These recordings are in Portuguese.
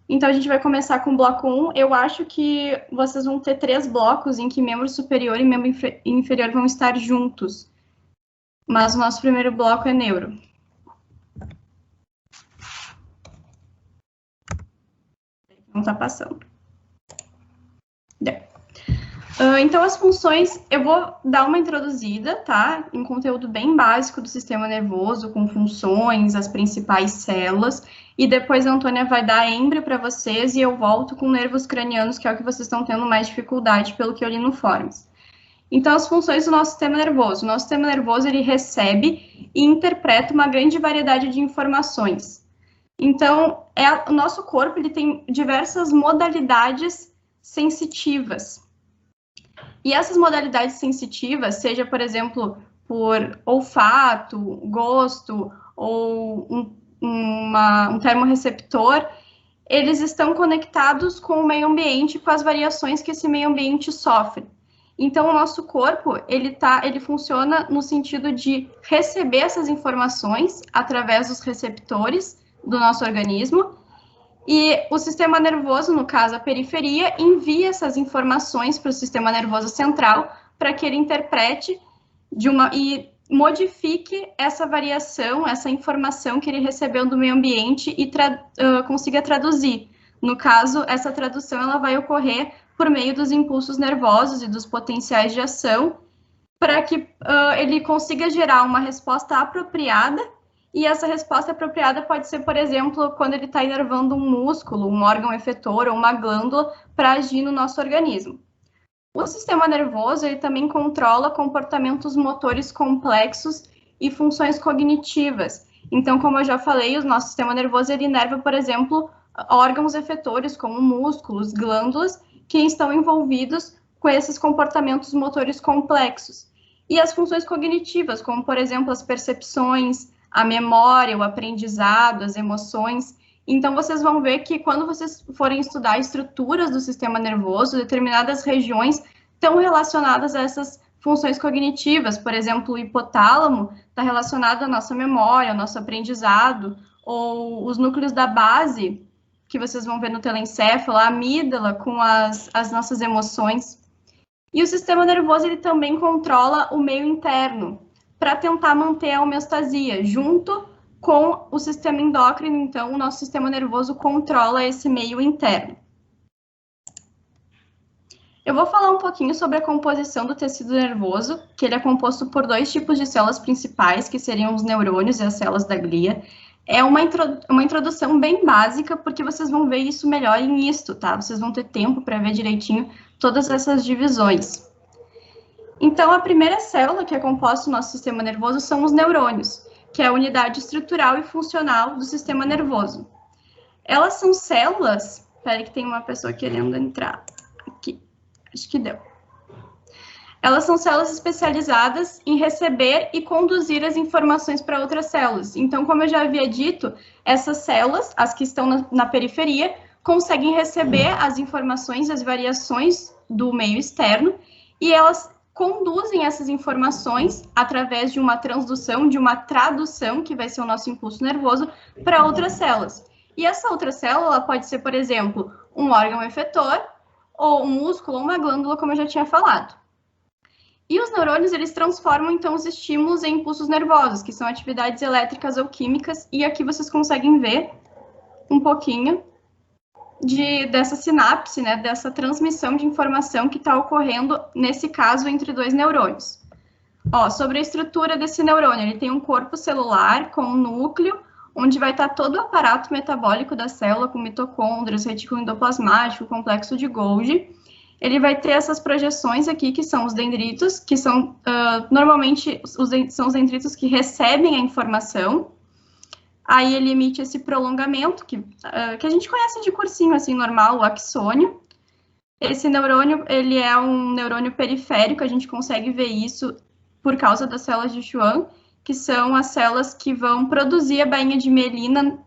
Então, a gente vai começar com o bloco 1. Eu acho que vocês vão ter 3 blocos em que membro superior e membro inferior vão estar juntos. Mas o nosso primeiro bloco é neuro. Não está passando. Então, as funções, eu vou dar uma introduzida, tá? Em conteúdo bem básico do sistema nervoso, com funções, as principais células, e depois a Antônia vai dar êmbrio para vocês e eu volto com nervos cranianos, que é o que vocês estão tendo mais dificuldade, pelo que eu li no Forms. Então, as funções do nosso sistema nervoso. O nosso sistema nervoso, ele recebe e interpreta uma grande variedade de informações. Então, o nosso corpo, ele tem diversas modalidades sensitivas. E essas modalidades sensitivas, seja, por exemplo, por olfato, gosto ou um termorreceptor, eles estão conectados com o meio ambiente, com as variações que esse meio ambiente sofre. Então, o nosso corpo, ele funciona no sentido de receber essas informações através dos receptores do nosso organismo, e o sistema nervoso, no caso a periferia, envia essas informações para o sistema nervoso central para que ele interprete e modifique essa variação, essa informação que ele recebeu do meio ambiente e consiga traduzir. No caso, essa tradução ela vai ocorrer por meio dos impulsos nervosos e dos potenciais de ação, para que ele consiga gerar uma resposta apropriada. E essa resposta apropriada pode ser, por exemplo, quando ele está inervando um músculo, um órgão efetor ou uma glândula para agir no nosso organismo. O sistema nervoso, ele também controla comportamentos motores complexos e funções cognitivas. Então, como eu já falei, o nosso sistema nervoso, ele inerva, por exemplo, órgãos efetores, como músculos, glândulas, que estão envolvidos com esses comportamentos motores complexos. E as funções cognitivas, como, por exemplo, as percepções, a memória, o aprendizado, as emoções. Então, vocês vão ver que quando vocês forem estudar estruturas do sistema nervoso, determinadas regiões estão relacionadas a essas funções cognitivas. Por exemplo, o hipotálamo está relacionado à nossa memória, ao nosso aprendizado, ou os núcleos da base, que vocês vão ver no telencéfalo, a amígdala com as nossas emoções. E o sistema nervoso, ele também controla o meio interno, para tentar manter a homeostasia, junto com o sistema endócrino. Então, o nosso sistema nervoso controla esse meio interno. Eu vou falar um pouquinho sobre a composição do tecido nervoso, que ele é composto por 2 tipos de células principais, que seriam os neurônios e as células da glia. É uma introdução bem básica, porque vocês vão ver isso melhor em isto, tá? Vocês vão ter tempo para ver direitinho todas essas divisões. Então, a primeira célula que é composta do nosso sistema nervoso são os neurônios, que é a unidade estrutural e funcional do sistema nervoso. Elas são células... Espera que tem uma pessoa querendo entrar aqui. Acho que deu. Elas são células especializadas em receber e conduzir as informações para outras células. Então, como eu já havia dito, essas células, as que estão na periferia, conseguem receber as informações, as variações do meio externo, e elas conduzem essas informações através de uma transdução, de uma tradução, que vai ser o nosso impulso nervoso, para outras células. E essa outra célula pode ser, por exemplo, um órgão efetor, ou um músculo, ou uma glândula, como eu já tinha falado. E os neurônios, eles transformam, então, os estímulos em impulsos nervosos, que são atividades elétricas ou químicas, e aqui vocês conseguem ver um pouquinho dessa sinapse, né, dessa transmissão de informação que está ocorrendo, nesse caso, entre 2 neurônios. Sobre a estrutura desse neurônio, ele tem um corpo celular com um núcleo, onde vai estar todo o aparato metabólico da célula, com mitocôndrias, retículo endoplasmático, complexo de Golgi. Ele vai ter essas projeções aqui, que são os dendritos, que são, normalmente, são os dendritos que recebem a informação. Aí ele emite esse prolongamento, que a gente conhece de cursinho, assim, normal, o axônio. Esse neurônio, ele é um neurônio periférico, a gente consegue ver isso por causa das células de Schwann, que são as células que vão produzir a bainha de mielina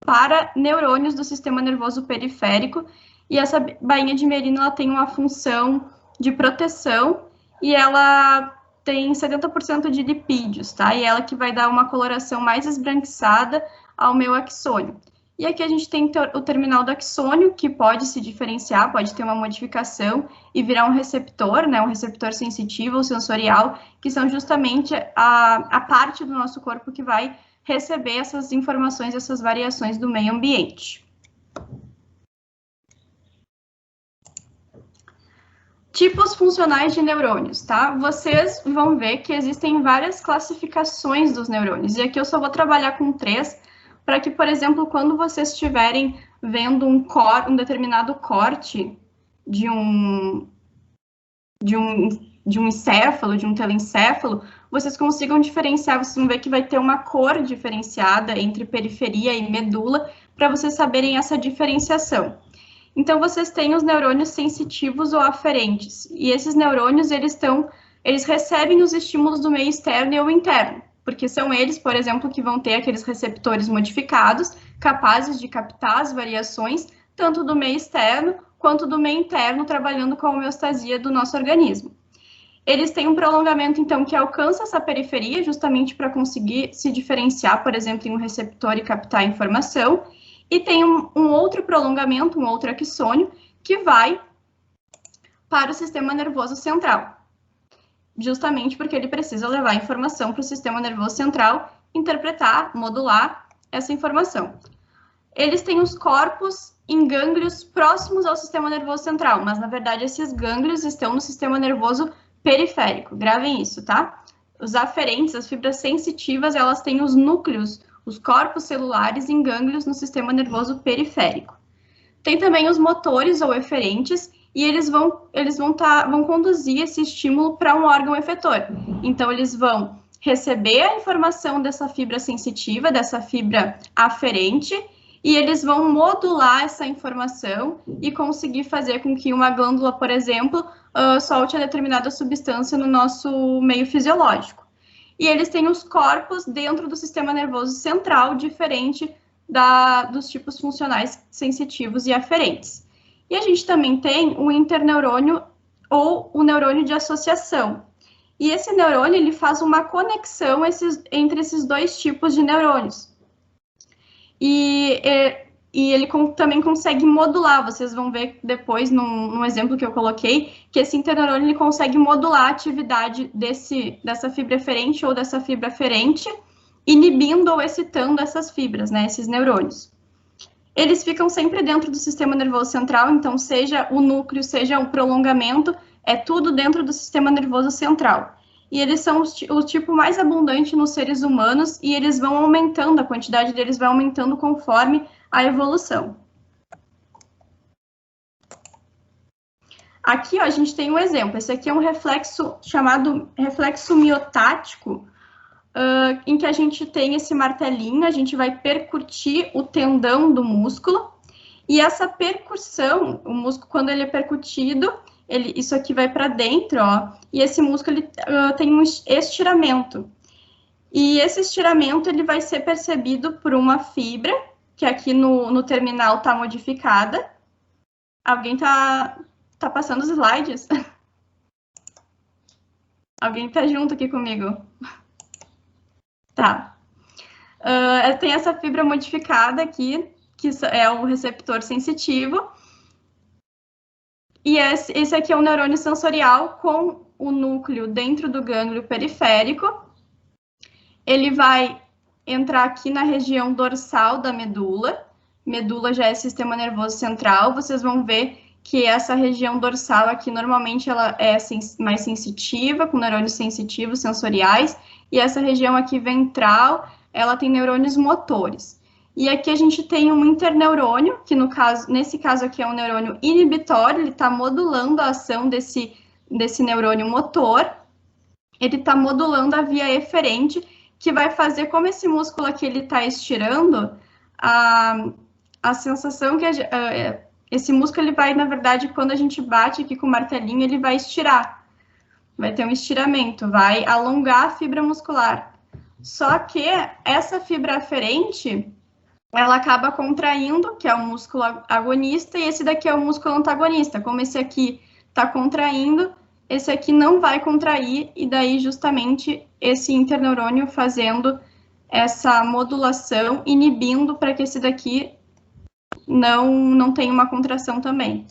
para neurônios do sistema nervoso periférico, e essa bainha de mielina, ela tem uma função de proteção, e ela tem 70% de lipídios, tá? E ela que vai dar uma coloração mais esbranquiçada ao meu axônio. E aqui a gente tem o terminal do axônio, que pode se diferenciar, pode ter uma modificação e virar um receptor, né, um receptor sensitivo ou sensorial, que são justamente a parte do nosso corpo que vai receber essas informações, essas variações do meio ambiente. Tipos funcionais de neurônios, tá? Vocês vão ver que existem várias classificações dos neurônios, e aqui eu só vou trabalhar com 3, para que, por exemplo, quando vocês estiverem vendo um determinado corte de um encéfalo, de um telencéfalo, vocês consigam diferenciar, vocês vão ver que vai ter uma cor diferenciada entre periferia e medula, para vocês saberem essa diferenciação. Então, vocês têm os neurônios sensitivos ou aferentes, e esses neurônios, eles recebem os estímulos do meio externo e ou interno, porque são eles, por exemplo, que vão ter aqueles receptores modificados, capazes de captar as variações, tanto do meio externo, quanto do meio interno, trabalhando com a homeostasia do nosso organismo. Eles têm um prolongamento, então, que alcança essa periferia, justamente para conseguir se diferenciar, por exemplo, em um receptor e captar a informação, e tem um outro prolongamento, um outro axônio, que vai para o sistema nervoso central, justamente porque ele precisa levar a informação para o sistema nervoso central, interpretar, modular essa informação. Eles têm os corpos em gânglios próximos ao sistema nervoso central, mas, na verdade, esses gânglios estão no sistema nervoso periférico. Gravem isso, tá? Os aferentes, as fibras sensitivas, elas têm os núcleos, os corpos celulares em gânglios no sistema nervoso periférico. Tem também os motores ou eferentes, e eles vão conduzir esse estímulo para um órgão efetor. Então, eles vão receber a informação dessa fibra sensitiva, dessa fibra aferente, e eles vão modular essa informação e conseguir fazer com que uma glândula, por exemplo, solte a determinada substância no nosso meio fisiológico. E eles têm os corpos dentro do sistema nervoso central, diferente dos tipos funcionais sensitivos e aferentes. E a gente também tem o interneurônio ou o neurônio de associação. E esse neurônio, ele faz uma conexão entre esses dois tipos de neurônios. E ele também consegue modular, vocês vão ver depois, num exemplo que eu coloquei, que esse interneurônio ele consegue modular a atividade dessa fibra eferente ou dessa fibra aferente, inibindo ou excitando essas fibras, né, esses neurônios. Eles ficam sempre dentro do sistema nervoso central, então seja o núcleo, seja o prolongamento, é tudo dentro do sistema nervoso central. E eles são o tipo mais abundante nos seres humanos e eles vão aumentando, a quantidade deles vai aumentando conforme a evolução. Aqui, ó, a gente tem um exemplo. Esse aqui é um reflexo chamado reflexo miotático, em que a gente tem esse martelinho, a gente vai percutir o tendão do músculo, e essa percussão, o músculo, quando ele é percutido, isso aqui vai para dentro, ó, e esse músculo ele, tem um estiramento. E esse estiramento ele vai ser percebido por uma fibra, que aqui no terminal está modificada. Alguém tá passando os slides? Alguém está junto aqui comigo? Tá. Tem essa fibra modificada aqui, que é o receptor sensitivo. E esse aqui é o neurônio sensorial com o núcleo dentro do gânglio periférico. Ele vai entrar aqui na região dorsal da medula. Medula já é sistema nervoso central. Vocês vão ver que essa região dorsal aqui, normalmente, ela é mais sensitiva, com neurônios sensitivos, sensoriais. E essa região aqui ventral, ela tem neurônios motores. E aqui a gente tem um interneurônio, que nesse caso aqui é um neurônio inibitório, ele está modulando a ação desse neurônio motor, ele está modulando a via eferente, que vai fazer, como esse músculo aqui ele está estirando, a sensação que esse músculo ele vai, na verdade, quando a gente bate aqui com o martelinho, ele vai estirar, vai ter um estiramento, vai alongar a fibra muscular. Só que essa fibra aferente, ela acaba contraindo, que é o músculo agonista, e esse daqui é o músculo antagonista. Como esse aqui está contraindo, esse aqui não vai contrair, e daí justamente esse interneurônio fazendo essa modulação, inibindo para que esse daqui não tem uma contração também.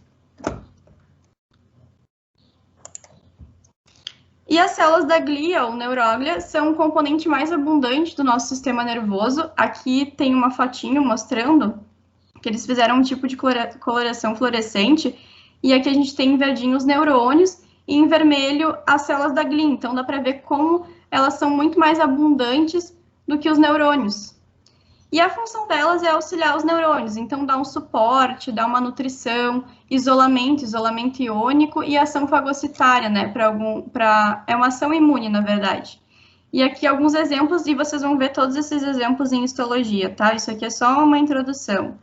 E as células da glia ou neuroglia são um componente mais abundante do nosso sistema nervoso. Aqui tem uma fotinho mostrando que eles fizeram um tipo de coloração fluorescente, e aqui a gente tem em verdinho os neurônios e em vermelho as células da glia. Então dá para ver como elas são muito mais abundantes do que os neurônios. E a função delas é auxiliar os neurônios, então dá um suporte, dá uma nutrição, isolamento iônico e ação fagocitária, né? É uma ação imune, na verdade. E aqui alguns exemplos, e vocês vão ver todos esses exemplos em histologia, tá? Isso aqui é só uma introdução.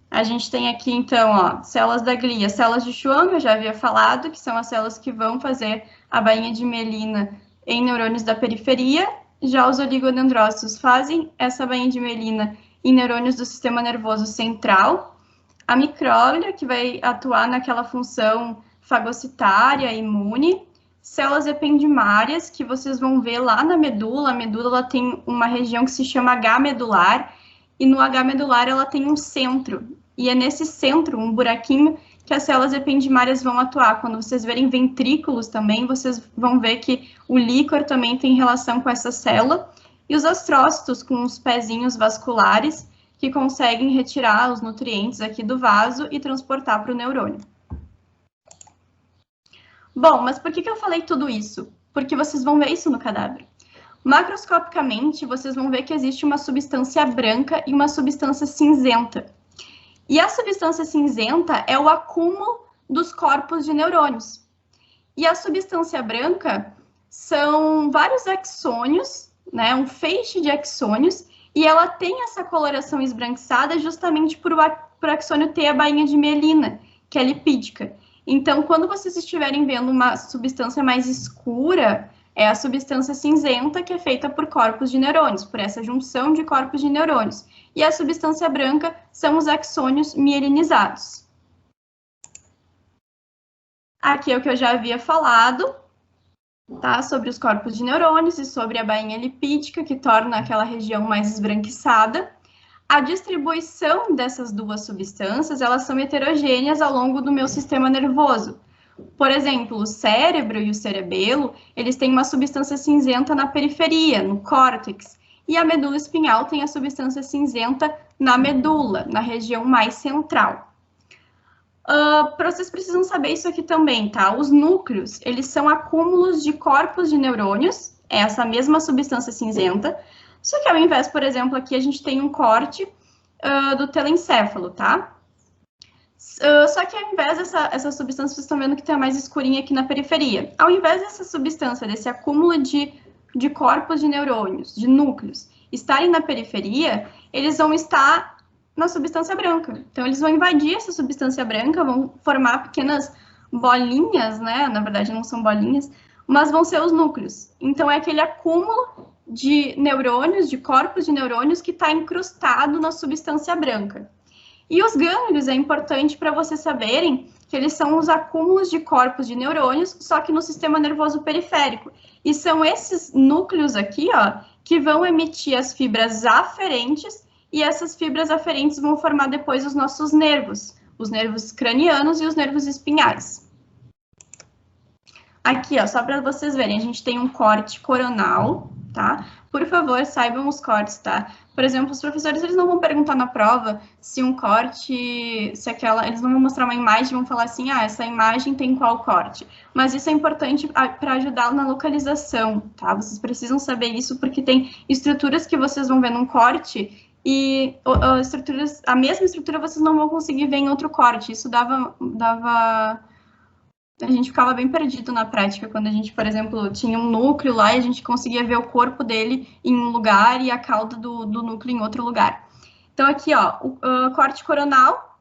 A gente tem aqui, então, ó, células da glia, células de Schwann, eu já havia falado, que são as células que vão fazer a bainha de mielina em neurônios da periferia. Já os oligodendrócitos fazem essa bainha de mielina em neurônios do sistema nervoso central. A micróglia, que vai atuar naquela função fagocitária, imune. Células ependimárias, que vocês vão ver lá na medula. A medula ela tem uma região que se chama H medular, e no H medular ela tem um centro. E é nesse centro, um buraquinho, que as células ependimárias vão atuar. Quando vocês verem ventrículos também, vocês vão ver que o líquor também tem relação com essa célula. E os astrócitos, com os pezinhos vasculares, que conseguem retirar os nutrientes aqui do vaso e transportar para o neurônio. Bom, mas por que eu falei tudo isso? Porque vocês vão ver isso no cadáver. Macroscopicamente, vocês vão ver que existe uma substância branca e uma substância cinzenta. E a substância cinzenta é o acúmulo dos corpos de neurônios. E a substância branca são vários axônios, né, um feixe de axônios, e ela tem essa coloração esbranquiçada justamente por o axônio ter a bainha de mielina, que é lipídica. Então, quando vocês estiverem vendo uma substância mais escura, é a substância cinzenta, que é feita por corpos de neurônios, por essa junção de corpos de neurônios. E a substância branca são os axônios mielinizados. Aqui é o que eu já havia falado, tá? Sobre os corpos de neurônios e sobre a bainha lipídica, que torna aquela região mais esbranquiçada. A distribuição dessas duas substâncias, elas são heterogêneas ao longo do meu sistema nervoso. Por exemplo, o cérebro e o cerebelo, eles têm uma substância cinzenta na periferia, no córtex, e a medula espinhal tem a substância cinzenta na medula, na região mais central. Vocês precisam saber isso aqui também, tá? Os núcleos, eles são acúmulos de corpos de neurônios, é essa mesma substância cinzenta, só que ao invés, por exemplo, aqui a gente tem um corte do telencéfalo, tá? Só que ao invés dessa substância, vocês estão vendo que tem a mais escurinha aqui na periferia. Ao invés dessa substância, desse acúmulo de corpos de neurônios, de núcleos, estarem na periferia, eles vão estar na substância branca. Então, eles vão invadir essa substância branca, vão formar pequenas bolinhas, né? Na verdade, não são bolinhas, mas vão ser os núcleos. Então, é aquele acúmulo de neurônios, de corpos de neurônios, que está incrustado na substância branca. E os gânglios é importante para vocês saberem que eles são os acúmulos de corpos de neurônios, só que no sistema nervoso periférico. E são esses núcleos aqui, ó, que vão emitir as fibras aferentes, e essas fibras aferentes vão formar depois os nossos nervos, os nervos cranianos e os nervos espinhais. Aqui, ó, só para vocês verem, a gente tem um corte coronal, tá? Por favor, saibam os cortes, tá? Por exemplo, os professores, eles não vão perguntar na prova se um corte, eles não vão mostrar uma imagem e vão falar assim, essa imagem tem qual corte. Mas isso é importante para ajudar na localização, tá? Vocês precisam saber isso porque tem estruturas que vocês vão ver num corte e a mesma estrutura vocês não vão conseguir ver em outro corte. Isso a gente ficava bem perdido na prática, quando a gente, por exemplo, tinha um núcleo lá e a gente conseguia ver o corpo dele em um lugar e a cauda do núcleo em outro lugar. Então, aqui, ó, o corte coronal,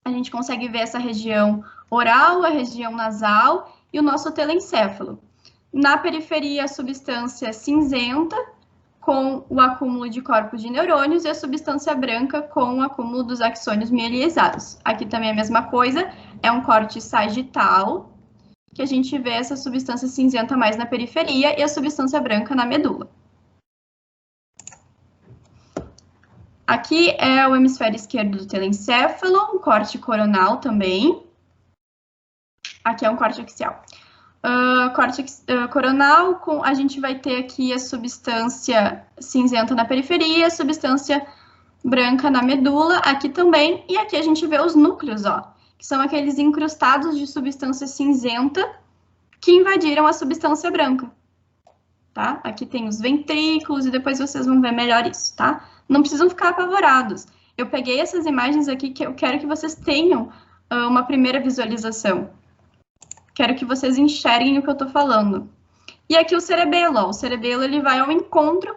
a gente consegue ver essa região oral, a região nasal e o nosso telencéfalo. Na periferia, a substância cinzenta, com o acúmulo de corpos de neurônios, e a substância branca com o acúmulo dos axônios mielinizados. Aqui também é a mesma coisa, é um corte sagital, que a gente vê essa substância cinzenta mais na periferia e a substância branca na medula. Aqui é o hemisfério esquerdo do telencéfalo, um corte coronal também. Aqui é um corte axial. Corte coronal, a gente vai ter aqui a substância cinzenta na periferia, a substância branca na medula, aqui também, e aqui a gente vê os núcleos, ó, que são aqueles incrustados de substância cinzenta que invadiram a substância branca, tá? Aqui tem os ventrículos e depois vocês vão ver melhor isso, tá? Não precisam ficar apavorados. Eu peguei essas imagens aqui que eu quero que vocês tenham uma primeira visualização. Quero que vocês enxerguem o que eu tô falando. E aqui o cerebelo, ó, o cerebelo ele vai ao encontro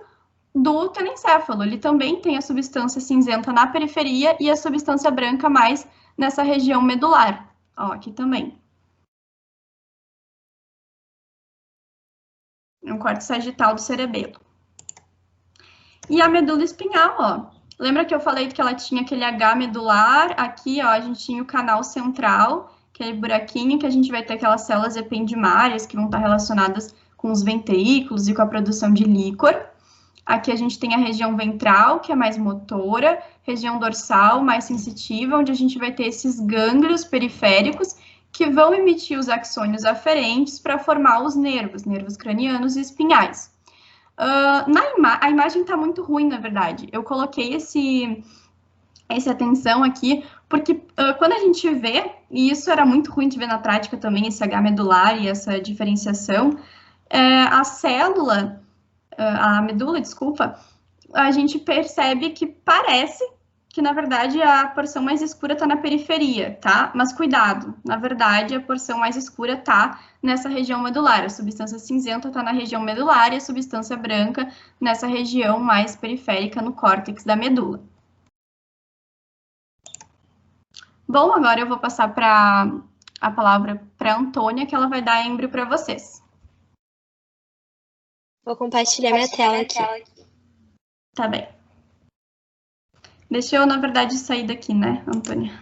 do telencéfalo. Ele também tem a substância cinzenta na periferia e a substância branca mais nessa região medular. Ó, aqui também. Um corte sagital do cerebelo. E a medula espinhal, ó. Lembra que eu falei que ela tinha aquele H medular? Aqui, ó, a gente tinha o canal central, aquele buraquinho que a gente vai ter aquelas células ependimárias que vão estar relacionadas com os ventrículos e com a produção de líquor. Aqui a gente tem a região ventral, que é mais motora, região dorsal, mais sensitiva, onde a gente vai ter esses gânglios periféricos que vão emitir os axônios aferentes para formar os nervos cranianos e espinhais. A imagem está muito ruim, na verdade. Eu coloquei essa atenção aqui, porque quando a gente vê, e isso era muito ruim de ver na prática também, esse H medular e essa diferenciação, a medula, desculpa, a gente percebe que parece que, na verdade, a porção mais escura está na periferia, tá? Mas cuidado, na verdade, a porção mais escura está nessa região medular. A substância cinzenta está na região medular e a substância branca nessa região mais periférica, no córtex da medula. Bom, agora eu vou passar a palavra para a Antônia, que ela vai dar êmbrio para vocês. Vou compartilhar minha tela aqui. Tá bem. Deixa eu, na verdade, sair daqui, né, Antônia?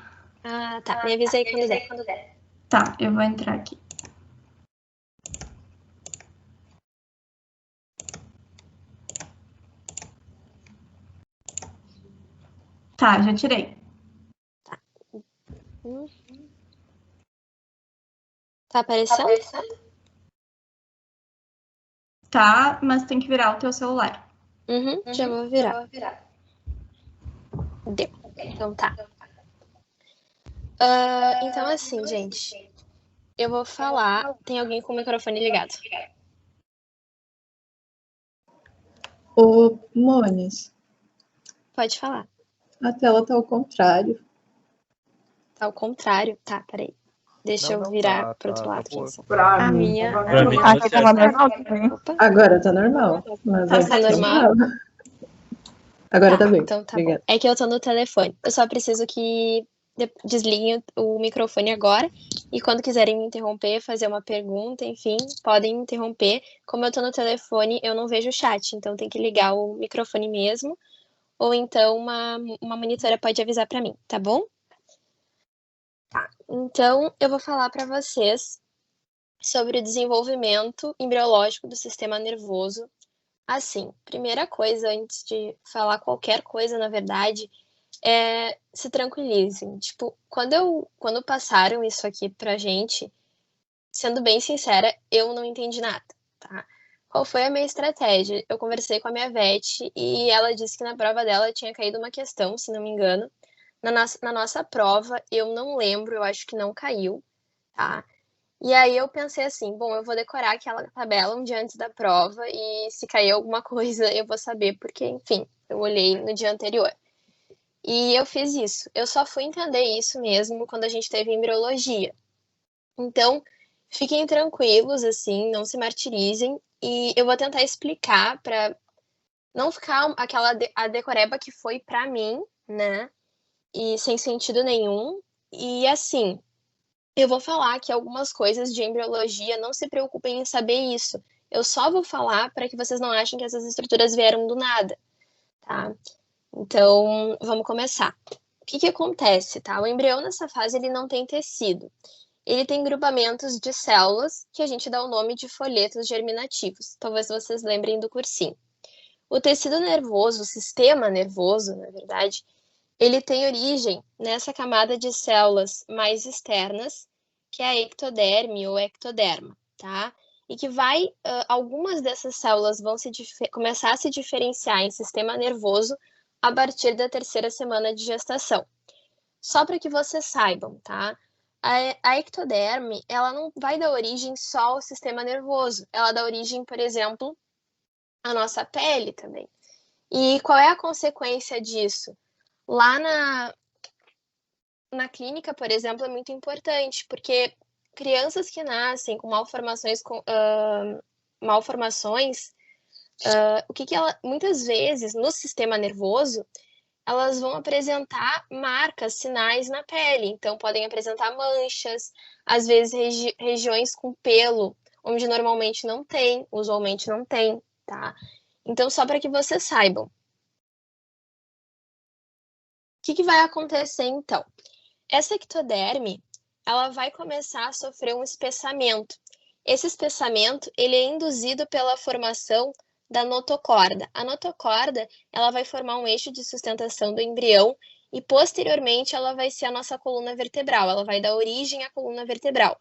Ah, tá. Me avisa aí quando der. Tá, eu vou entrar aqui. Tá, já tirei. Tá. Tá aparecendo? Tá, mas tem que virar o teu celular. Já vou virar. Deu. Então tá. Então assim, gente. Eu vou falar. Tem alguém com o microfone ligado? Ô, Mônis. Pode falar. A tela tá ao contrário. Tá ao contrário? Tá, peraí. Deixa eu virar pro outro lado. Pra mim. Minha. Aqui tava normal também. Agora tá normal. Mas tá normal? Agora tá bem. Então tá Obrigada. bom. É que eu tô no telefone. Eu só preciso que desliguem o microfone agora. E quando quiserem me interromper, fazer uma pergunta, enfim, podem me interromper. Como eu tô no telefone, eu não vejo o chat. Então tem que ligar o microfone mesmo. Ou então uma monitora pode avisar pra mim, tá bom? Tá. Então eu vou falar pra vocês sobre o desenvolvimento embriológico do sistema nervoso. Assim, primeira coisa, antes de falar qualquer coisa, na verdade, se tranquilizem. Tipo, quando passaram isso aqui pra gente, sendo bem sincera, eu não entendi nada, tá? Qual foi a minha estratégia? Eu conversei com a minha vet e ela disse que na prova dela tinha caído uma questão, se não me engano. Na nossa prova, eu não lembro, eu acho que não caiu, tá? E aí eu pensei assim, bom, eu vou decorar aquela tabela um dia antes da prova e se cair alguma coisa eu vou saber, porque, enfim, eu olhei no dia anterior. E eu fiz isso. Eu só fui entender isso mesmo quando a gente teve embriologia. Então, fiquem tranquilos, assim, não se martirizem. E eu vou tentar explicar para não ficar a decoreba que foi para mim, né? E sem sentido nenhum. E assim, eu vou falar que algumas coisas de embriologia, não se preocupem em saber isso. Eu só vou falar para que vocês não achem que essas estruturas vieram do nada, tá? Então, vamos começar. O que acontece, tá? O embrião nessa fase, ele não tem tecido. Ele tem grupamentos de células que a gente dá o nome de folhetos germinativos. Talvez vocês lembrem do cursinho. O tecido nervoso, o sistema nervoso, na verdade, ele tem origem nessa camada de células mais externas, que é a ectoderme ou ectoderma, tá? E que algumas dessas células vão começar a se diferenciar em sistema nervoso a partir da 3ª semana de gestação. Só para que vocês saibam, tá? A ectoderme, ela não vai dar origem só ao sistema nervoso, ela dá origem, por exemplo, à nossa pele também. E qual é a consequência disso? Lá na clínica, por exemplo, é muito importante, porque crianças que nascem com malformações, muitas vezes no sistema nervoso, elas vão apresentar marcas, sinais na pele. Então, podem apresentar manchas, às vezes regiões com pelo, onde normalmente não tem, usualmente não tem, tá? Então, só para que vocês saibam. O que vai acontecer, então? Essa ectoderme, ela vai começar a sofrer um espessamento. Esse espessamento, ele é induzido pela formação da notocorda. A notocorda, ela vai formar um eixo de sustentação do embrião e, posteriormente, ela vai ser a nossa coluna vertebral. Ela vai dar origem à coluna vertebral.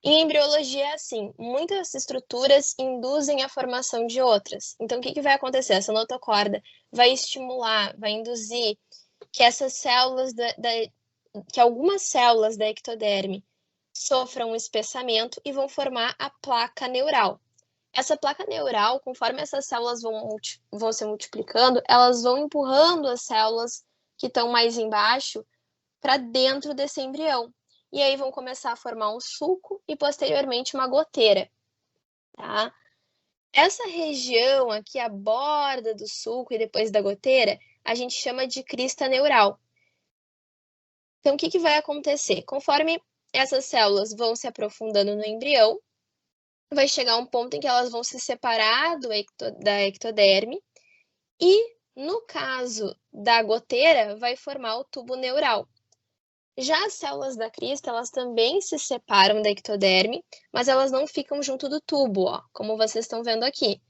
Em embriologia é assim, muitas estruturas induzem a formação de outras. Então, o que vai acontecer? Essa notocorda vai estimular, vai induzir que essas células que algumas células da ectoderme sofram um espessamento e vão formar a placa neural. Essa placa neural, conforme essas células vão se multiplicando, elas vão empurrando as células que estão mais embaixo para dentro desse embrião. E aí vão começar a formar um sulco e, posteriormente, uma goteira. Tá? Essa região aqui, a borda do sulco e depois da goteira, a gente chama de crista neural. Então, o que vai acontecer? Conforme essas células vão se aprofundando no embrião, vai chegar um ponto em que elas vão se separar da ectoderme e, no caso da goteira, vai formar o tubo neural. Já as células da crista, elas também se separam da ectoderme, mas elas não ficam junto do tubo, ó, como vocês estão vendo aqui.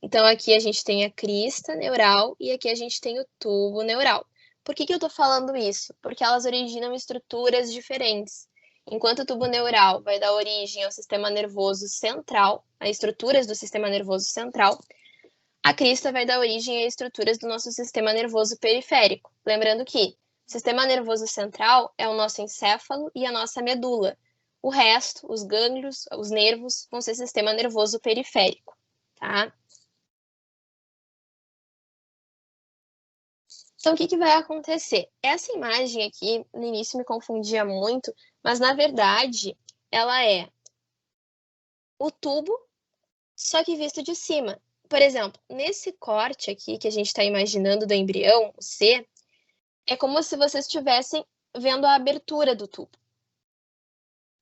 Então, aqui a gente tem a crista neural e aqui a gente tem o tubo neural. Por que eu estou falando isso? Porque elas originam estruturas diferentes. Enquanto o tubo neural vai dar origem ao sistema nervoso central, a estruturas do sistema nervoso central, a crista vai dar origem a estruturas do nosso sistema nervoso periférico. Lembrando que o sistema nervoso central é o nosso encéfalo e a nossa medula. O resto, os gânglios, os nervos, vão ser sistema nervoso periférico, tá? Então, o que vai acontecer? Essa imagem aqui, no início me confundia muito, mas, na verdade, ela é o tubo, só que visto de cima. Por exemplo, nesse corte aqui que a gente está imaginando do embrião, o C, é como se vocês estivessem vendo a abertura do tubo.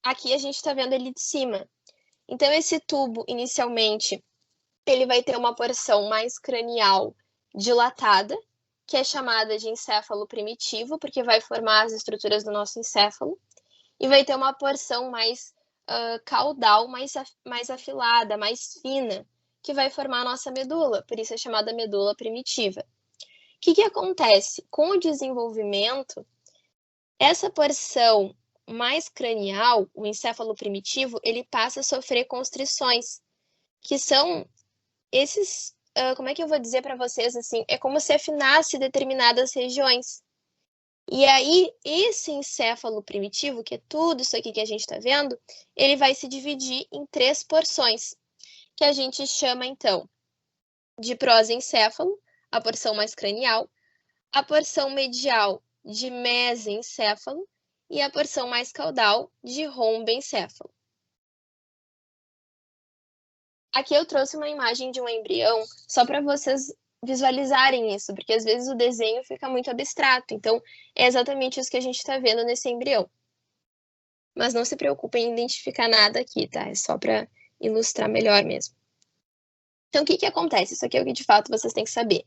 Aqui a gente está vendo ele de cima. Então, esse tubo, inicialmente, ele vai ter uma porção mais cranial dilatada, que é chamada de encéfalo primitivo, porque vai formar as estruturas do nosso encéfalo, e vai ter uma porção mais caudal, mais afilada, mais fina, que vai formar a nossa medula, por isso é chamada medula primitiva. O que acontece? Com o desenvolvimento, essa porção mais cranial, o encéfalo primitivo, ele passa a sofrer constrições, que são esses... como é que eu vou dizer para vocês, assim, é como se afinasse determinadas regiões. E aí, esse encéfalo primitivo, que é tudo isso aqui que a gente está vendo, ele vai se dividir em 3 porções, que a gente chama, então, de prosencéfalo, a porção mais cranial, a porção medial de mesencéfalo e a porção mais caudal de rombencéfalo. Aqui eu trouxe uma imagem de um embrião só para vocês visualizarem isso, porque às vezes o desenho fica muito abstrato. Então, é exatamente isso que a gente está vendo nesse embrião. Mas não se preocupem em identificar nada aqui, tá? É só para ilustrar melhor mesmo. Então, o que acontece? Isso aqui é o que de fato vocês têm que saber.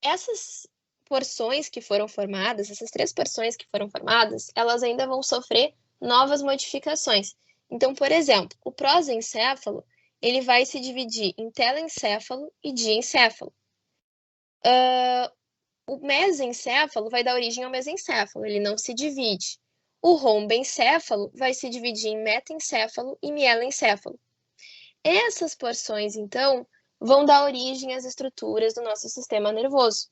Essas porções que foram formadas, essas 3 porções que foram formadas, elas ainda vão sofrer novas modificações. Então, por exemplo, o prosencéfalo, ele vai se dividir em telencéfalo e diencéfalo. O mesencéfalo vai dar origem ao mesencéfalo, ele não se divide. O rombencéfalo vai se dividir em metencéfalo e mielencéfalo. Essas porções, então, vão dar origem às estruturas do nosso sistema nervoso.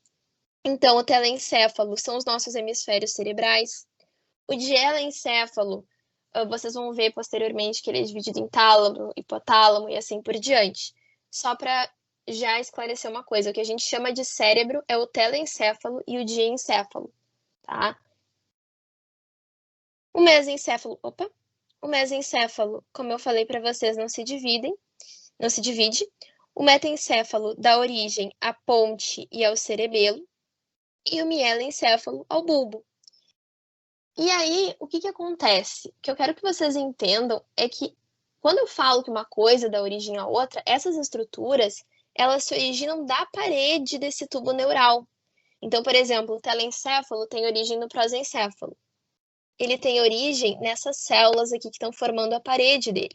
Então, o telencéfalo são os nossos hemisférios cerebrais. O dielencéfalo, vocês vão ver posteriormente que ele é dividido em tálamo, hipotálamo e assim por diante. Só para já esclarecer uma coisa, o que a gente chama de cérebro é o telencéfalo e o diencéfalo, tá? O mesencéfalo, como eu falei para vocês, não se divide. O metencéfalo dá origem à ponte e ao cerebelo, e o mielencéfalo ao bulbo. E aí, o que acontece? O que eu quero que vocês entendam é que, quando eu falo que uma coisa dá origem à outra, essas estruturas, elas se originam da parede desse tubo neural. Então, por exemplo, o telencéfalo tem origem no prosencéfalo. Ele tem origem nessas células aqui que estão formando a parede dele.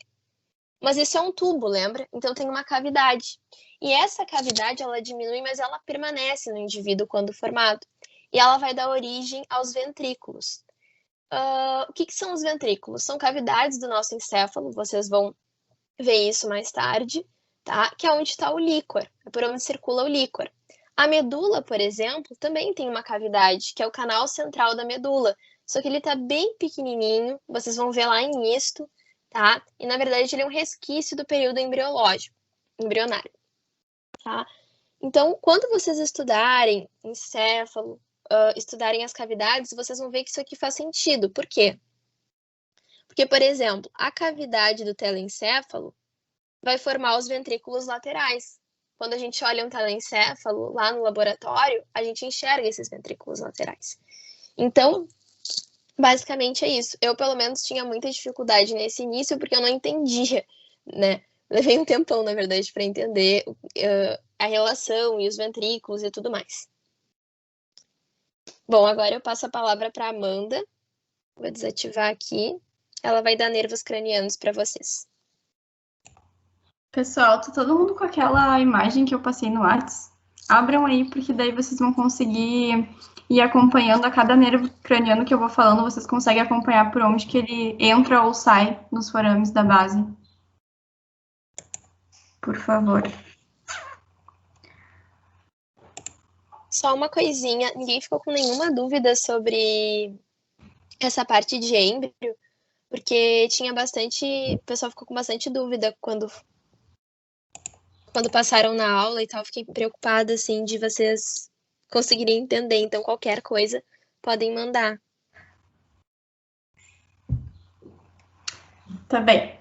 Mas isso é um tubo, lembra? Então tem uma cavidade. E essa cavidade, ela diminui, mas ela permanece no indivíduo quando formado. E ela vai dar origem aos ventrículos. O que são os ventrículos? São cavidades do nosso encéfalo, vocês vão ver isso mais tarde, tá? Que é onde está o líquor, é por onde circula o líquor. A medula, por exemplo, também tem uma cavidade, que é o canal central da medula, só que ele está bem pequenininho, vocês vão ver lá em isto, tá? E, na verdade, ele é um resquício do período embrionário, tá? Então, quando vocês estudarem encéfalo, estudarem as cavidades, vocês vão ver que isso aqui faz sentido. Por quê? Porque, por exemplo, a cavidade do telencéfalo vai formar os ventrículos laterais. Quando a gente olha um telencéfalo lá no laboratório, a gente enxerga esses ventrículos laterais. Então, basicamente é isso. Eu, pelo menos, tinha muita dificuldade nesse início, porque eu não entendia, né? Levei um tempão, na verdade, para entender a relação e os ventrículos e tudo mais. Bom, agora eu passo a palavra para a Amanda. Vou desativar aqui. Ela vai dar nervos cranianos para vocês. Pessoal, tá todo mundo com aquela imagem que eu passei no Whats? Abram aí, porque daí vocês vão conseguir ir acompanhando a cada nervo craniano que eu vou falando, vocês conseguem acompanhar por onde que ele entra ou sai nos forames da base. Por favor. Só uma coisinha, ninguém ficou com nenhuma dúvida sobre essa parte de êmbrio, porque tinha bastante, o pessoal ficou com bastante dúvida quando passaram na aula e tal, fiquei preocupada, assim, de vocês conseguirem entender, então qualquer coisa podem mandar. Tá bem.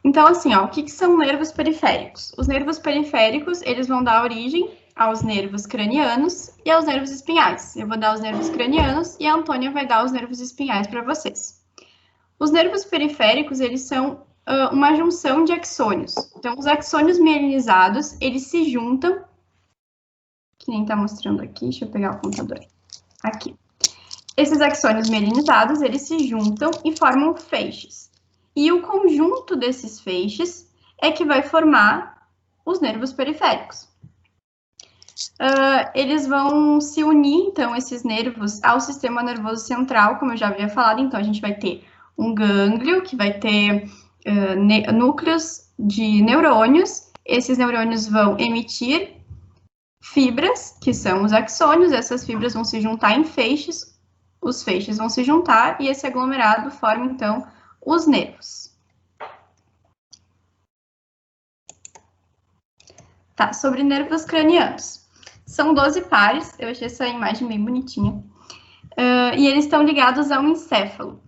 Então, assim, ó, o que são nervos periféricos? Os nervos periféricos, eles vão dar origem aos nervos cranianos e aos nervos espinhais. Eu vou dar os nervos cranianos e a Antônia vai dar os nervos espinhais para vocês. Os nervos periféricos, eles são uma junção de axônios. Então, os axônios mielinizados, eles se juntam, que nem tá mostrando aqui, deixa eu pegar o contador. Aqui. Esses axônios mielinizados, eles se juntam e formam feixes. E o conjunto desses feixes é que vai formar os nervos periféricos. Eles vão se unir, então, esses nervos ao sistema nervoso central, como eu já havia falado. Então, a gente vai ter um gânglio, que vai ter núcleos de neurônios. Esses neurônios vão emitir fibras, que são os axônios. Essas fibras vão se juntar em feixes, os feixes vão se juntar e esse aglomerado forma, então, os nervos. Tá, sobre nervos cranianos. São 12 pares, eu achei essa imagem bem bonitinha. E eles estão ligados ao encéfalo.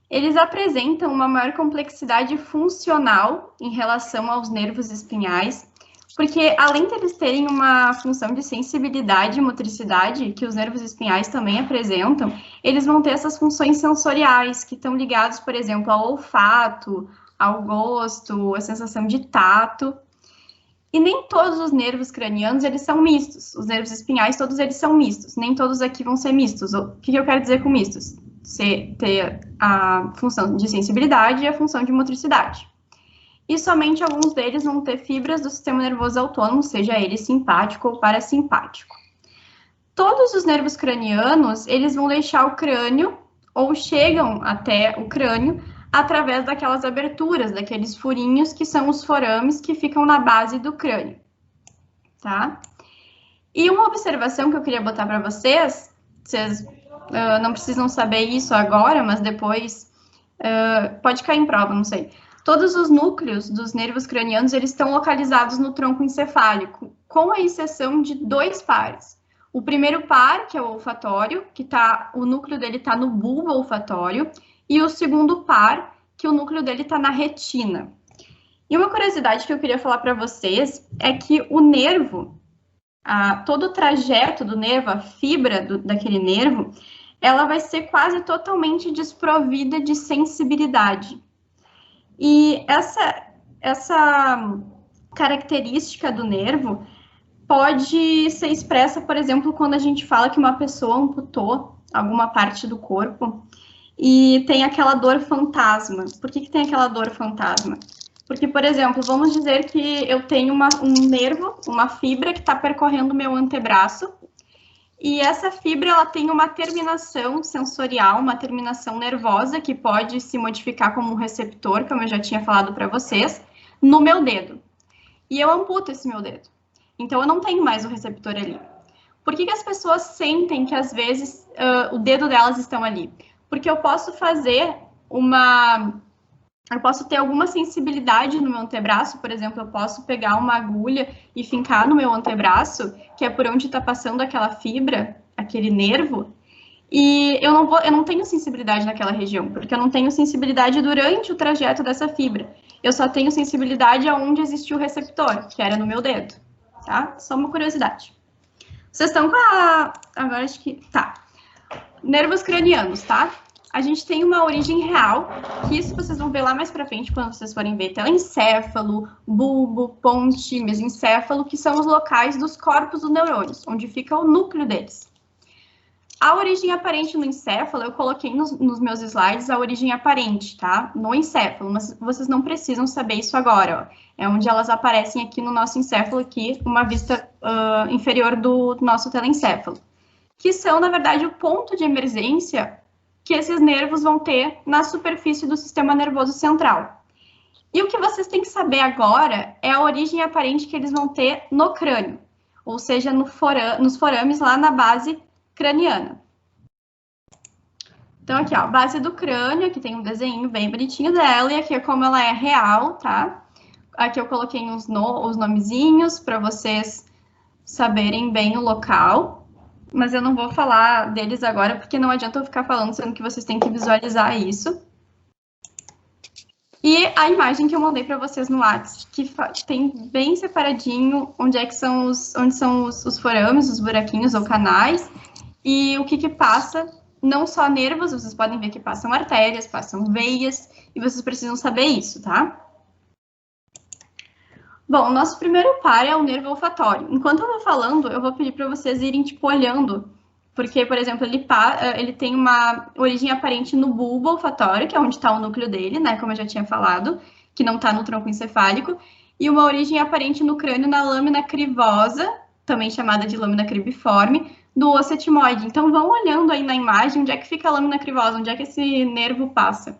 Eles apresentam uma maior complexidade funcional em relação aos nervos espinhais, porque além de eles terem uma função de sensibilidade e motricidade, que os nervos espinhais também apresentam, eles vão ter essas funções sensoriais, que estão ligados, por exemplo, ao olfato, ao gosto, à sensação de tato. E nem todos os nervos cranianos, eles são mistos. Os nervos espinhais, todos eles são mistos. Nem todos aqui vão ser mistos. O que eu quero dizer com mistos? Ter a função de sensibilidade e a função de motricidade. e somente alguns deles vão ter fibras do sistema nervoso autônomo, seja ele simpático ou parasimpático. Todos os nervos cranianos, eles vão deixar o crânio, ou chegam até o crânio, através daquelas aberturas, daqueles furinhos que são os forames que ficam na base do crânio, tá? E uma observação que eu queria botar para vocês não precisam saber isso agora, mas depois pode cair em prova, não sei. Todos os núcleos dos nervos cranianos, eles estão localizados no tronco encefálico, com a exceção de 2 pares. O primeiro par, que é o olfatório, o núcleo dele está no bulbo olfatório, e o segundo par, que o núcleo dele está na retina. E uma curiosidade que eu queria falar para vocês é que o nervo, todo o trajeto do nervo, a fibra daquele nervo, ela vai ser quase totalmente desprovida de sensibilidade. E essa característica do nervo pode ser expressa, por exemplo, quando a gente fala que uma pessoa amputou alguma parte do corpo e tem aquela dor fantasma. Por que tem aquela dor fantasma? Porque, por exemplo, vamos dizer que eu tenho um nervo, uma fibra que está percorrendo o meu antebraço, e essa fibra ela tem uma terminação sensorial, uma terminação nervosa, que pode se modificar como um receptor, como eu já tinha falado para vocês, no meu dedo. E eu amputo esse meu dedo. Então, eu não tenho mais o receptor ali. Por que as pessoas sentem que, às vezes, o dedo delas estão ali? Porque eu posso eu posso ter alguma sensibilidade no meu antebraço, por exemplo, eu posso pegar uma agulha e fincar no meu antebraço, que é por onde está passando aquela fibra, aquele nervo, e eu não tenho sensibilidade naquela região, porque eu não tenho sensibilidade durante o trajeto dessa fibra. Eu só tenho sensibilidade aonde existiu o receptor, que era no meu dedo, tá? Só uma curiosidade. Vocês estão com agora acho que... Tá. Nervos cranianos, tá? A gente tem uma origem real, que isso vocês vão ver lá mais pra frente, quando vocês forem ver telencéfalo, bulbo, ponte, mesencéfalo, que são os locais dos corpos dos neurônios, onde fica o núcleo deles. A origem aparente no encéfalo, eu coloquei nos meus slides a origem aparente, tá? No encéfalo, mas vocês não precisam saber isso agora, ó. É onde elas aparecem aqui no nosso encéfalo, aqui, uma vista inferior do nosso telencéfalo. Que são, na verdade, o ponto de emergência que esses nervos vão ter na superfície do sistema nervoso central. E o que vocês têm que saber agora é a origem aparente que eles vão ter no crânio, ou seja, nos forames lá na base craniana. Então, aqui, ó, base do crânio, aqui tem um desenho bem bonitinho dela, e aqui é como ela é real, tá? Aqui eu coloquei os nomezinhos para vocês saberem bem o local. Mas eu não vou falar deles agora, porque não adianta eu ficar falando, sendo que vocês têm que visualizar isso. E a imagem que eu mandei para vocês no WhatsApp, que tem bem separadinho onde são os forames, os buraquinhos ou canais, e o que passa, não só nervos, vocês podem ver que passam artérias, passam veias, e vocês precisam saber isso, tá? Bom, o nosso primeiro par é o nervo olfatório. Enquanto eu vou falando, eu vou pedir para vocês irem, tipo, olhando, porque, por exemplo, ele tem uma origem aparente no bulbo olfatório, que é onde está o núcleo dele, né, como eu já tinha falado, que não está no tronco encefálico, e uma origem aparente no crânio na lâmina crivosa, também chamada de lâmina cribiforme, do osso etimoide. Então, vão olhando aí na imagem onde é que fica a lâmina crivosa, onde é que esse nervo passa.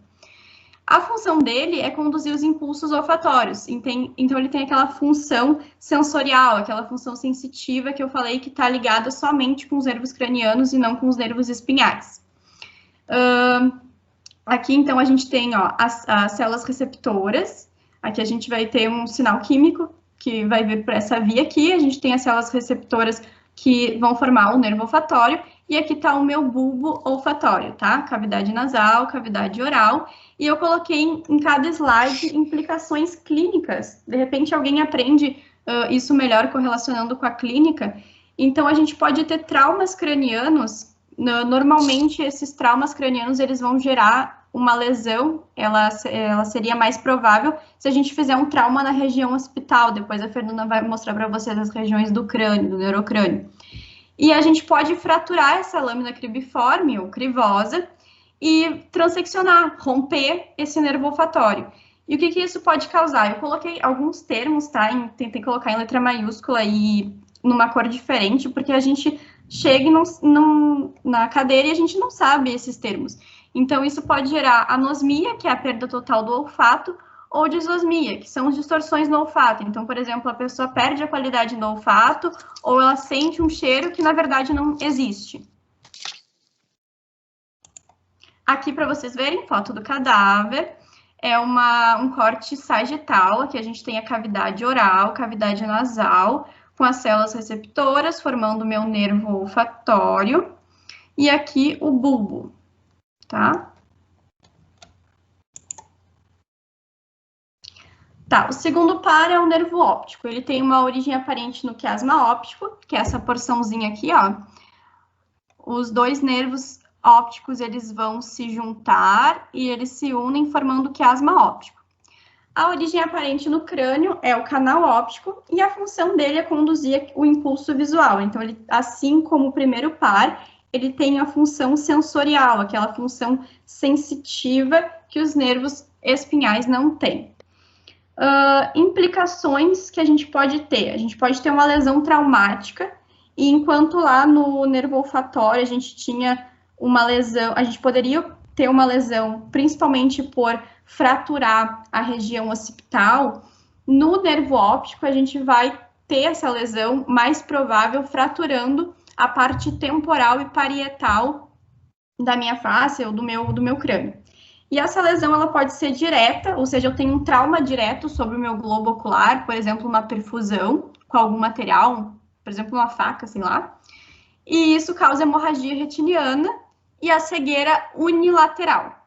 A função dele é conduzir os impulsos olfatórios, então ele tem aquela função sensorial, aquela função sensitiva que eu falei que está ligada somente com os nervos cranianos e não com os nervos espinhais. Aqui, então, a gente tem ó, as células receptoras, aqui a gente vai ter um sinal químico que vai vir por essa via aqui, a gente tem as células receptoras que vão formar o nervo olfatório, e aqui está o meu bulbo olfatório, tá? Cavidade nasal, cavidade oral, e eu coloquei em cada slide implicações clínicas. De repente, alguém aprende isso melhor correlacionando com a clínica. Então, a gente pode ter traumas cranianos. Normalmente, esses traumas cranianos, eles vão gerar uma lesão. Ela seria mais provável se a gente fizer um trauma na região occipital. Depois, a Fernanda vai mostrar para vocês as regiões do crânio, do neurocrânio. E a gente pode fraturar essa lâmina cribiforme, ou crivosa, e transeccionar, romper esse nervo olfatório. E o que isso pode causar? Eu coloquei alguns termos, tá? Tentei colocar em letra maiúscula e numa cor diferente, porque a gente chega na cadeira e a gente não sabe esses termos. Então, isso pode gerar anosmia, que é a perda total do olfato, ou disosmia, que são as distorções no olfato. Então, por exemplo, a pessoa perde a qualidade do olfato, ou ela sente um cheiro que, na verdade, não existe. Aqui, para vocês verem, foto do cadáver. É um corte sagital, aqui a gente tem a cavidade oral, cavidade nasal, com as células receptoras, formando o meu nervo olfatório. E aqui o bulbo, tá? Tá, o segundo par é o nervo óptico. Ele tem uma origem aparente no quiasma óptico, que é essa porçãozinha aqui, ó. Os dois nervos ópticos, eles vão se juntar e eles se unem formando o quiasma óptico. A origem aparente no crânio é o canal óptico e a função dele é conduzir o impulso visual. Então, ele, assim como o primeiro par, ele tem a função sensorial, aquela função sensitiva que os nervos espinhais não têm. Implicações que a gente pode ter. A gente pode ter uma lesão traumática, e enquanto lá no nervo olfatório a gente tinha uma lesão, a gente poderia ter uma lesão, principalmente por fraturar a região occipital, no nervo óptico a gente vai ter essa lesão mais provável fraturando a parte temporal e parietal da minha face ou do meu crânio. E essa lesão, ela pode ser direta, ou seja, eu tenho um trauma direto sobre o meu globo ocular, por exemplo, uma perfusão com algum material, por exemplo, uma faca, sei lá, e isso causa hemorragia retiniana e a cegueira unilateral.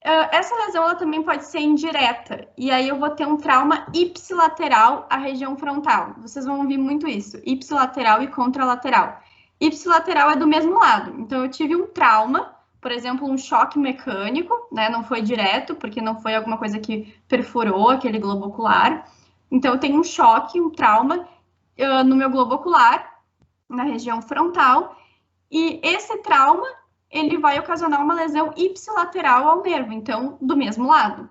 Essa lesão, ela também pode ser indireta, e aí eu vou ter um trauma ipsilateral à região frontal. Vocês vão ouvir muito isso, ipsilateral e contralateral. Ipsilateral é do mesmo lado, então eu tive um trauma, por exemplo, um choque mecânico, né? Não foi direto, porque não foi alguma coisa que perfurou aquele globo ocular. Então, eu tenho um choque, um trauma no meu globo ocular, na região frontal, e esse trauma, ele vai ocasionar uma lesão ipsilateral ao nervo, então, do mesmo lado.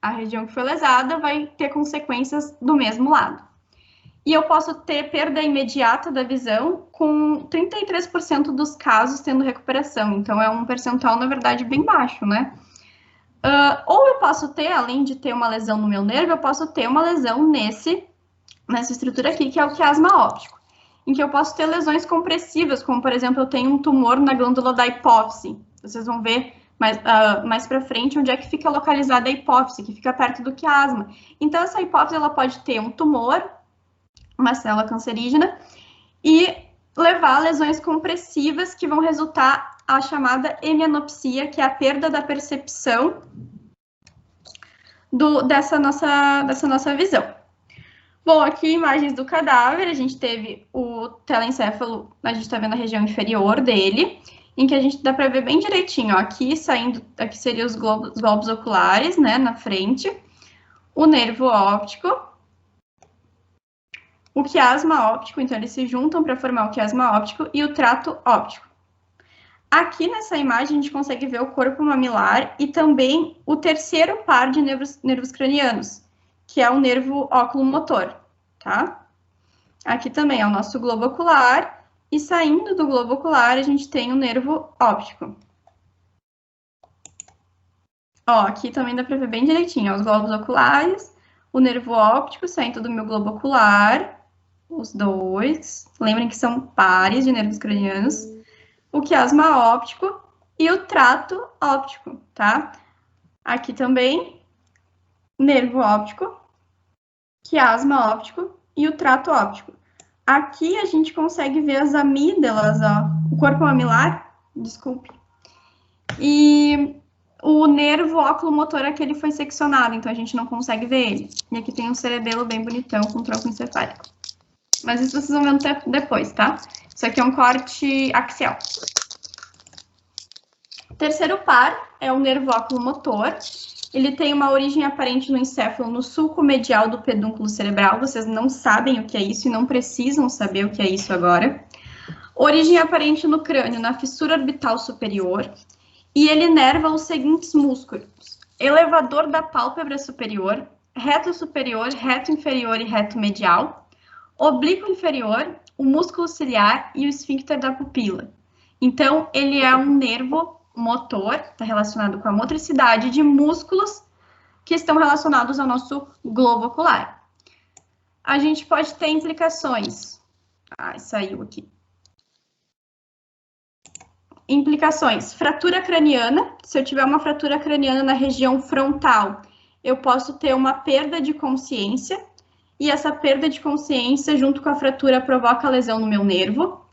A região que foi lesada vai ter consequências do mesmo lado. E eu posso ter perda imediata da visão com 33% dos casos tendo recuperação. Então, é um percentual, na verdade, bem baixo, né? Ou eu posso ter, além de ter uma lesão no meu nervo, eu posso ter uma lesão nessa estrutura aqui, que é o quiasma óptico, em que eu posso ter lesões compressivas, como, por exemplo, eu tenho um tumor na glândula da hipófise. Vocês vão ver mais para frente onde é que fica localizada a hipófise, que fica perto do quiasma. Então, essa hipófise, ela pode ter um tumor, uma célula cancerígena, e levar a lesões compressivas que vão resultar a chamada hemianopsia, que é a perda da percepção dessa nossa visão. Bom, aqui imagens do cadáver, a gente teve o telencéfalo, a gente está vendo a região inferior dele, em que a gente dá para ver bem direitinho, ó, aqui seriam os globos oculares, né, na frente, o nervo óptico, o quiasma óptico, então eles se juntam para formar o quiasma óptico e o trato óptico. Aqui nessa imagem a gente consegue ver o corpo mamilar e também o terceiro par de nervos cranianos, que é o nervo óculo-motor, tá? Aqui também é o nosso globo ocular e saindo do globo ocular a gente tem o nervo óptico. Ó, aqui também dá para ver bem direitinho, ó, os globos oculares, o nervo óptico saindo do meu globo ocular, os dois, lembrem que são pares de nervos cranianos, o quiasma óptico e o trato óptico, tá? Aqui também, nervo óptico, quiasma óptico e o trato óptico. Aqui a gente consegue ver as amígdalas, ó, o corpo mamilar, desculpe, e o nervo óculo-motor aqui ele foi seccionado, então a gente não consegue ver ele. E aqui tem um cerebelo bem bonitão com tronco encefálico. Mas isso vocês vão ver depois, tá? Isso aqui é um corte axial. O terceiro par é o nervo óculo-motor. Ele tem uma origem aparente no encéfalo, no sulco medial do pedúnculo cerebral. Vocês não sabem o que é isso e não precisam saber o que é isso agora. Origem aparente no crânio, na fissura orbital superior. E ele inerva os seguintes músculos. elevador da pálpebra superior, reto superior, reto inferior e reto medial, oblíquo inferior, o músculo ciliar e o esfíncter da pupila. Então, ele é um nervo motor, está relacionado com a motricidade de músculos que estão relacionados ao nosso globo ocular. A gente pode ter implicações. Saiu aqui. Implicações. Fratura craniana. Se eu tiver uma fratura craniana na região frontal, eu posso ter uma perda de consciência. E essa perda de consciência, junto com a fratura, provoca lesão no meu nervo.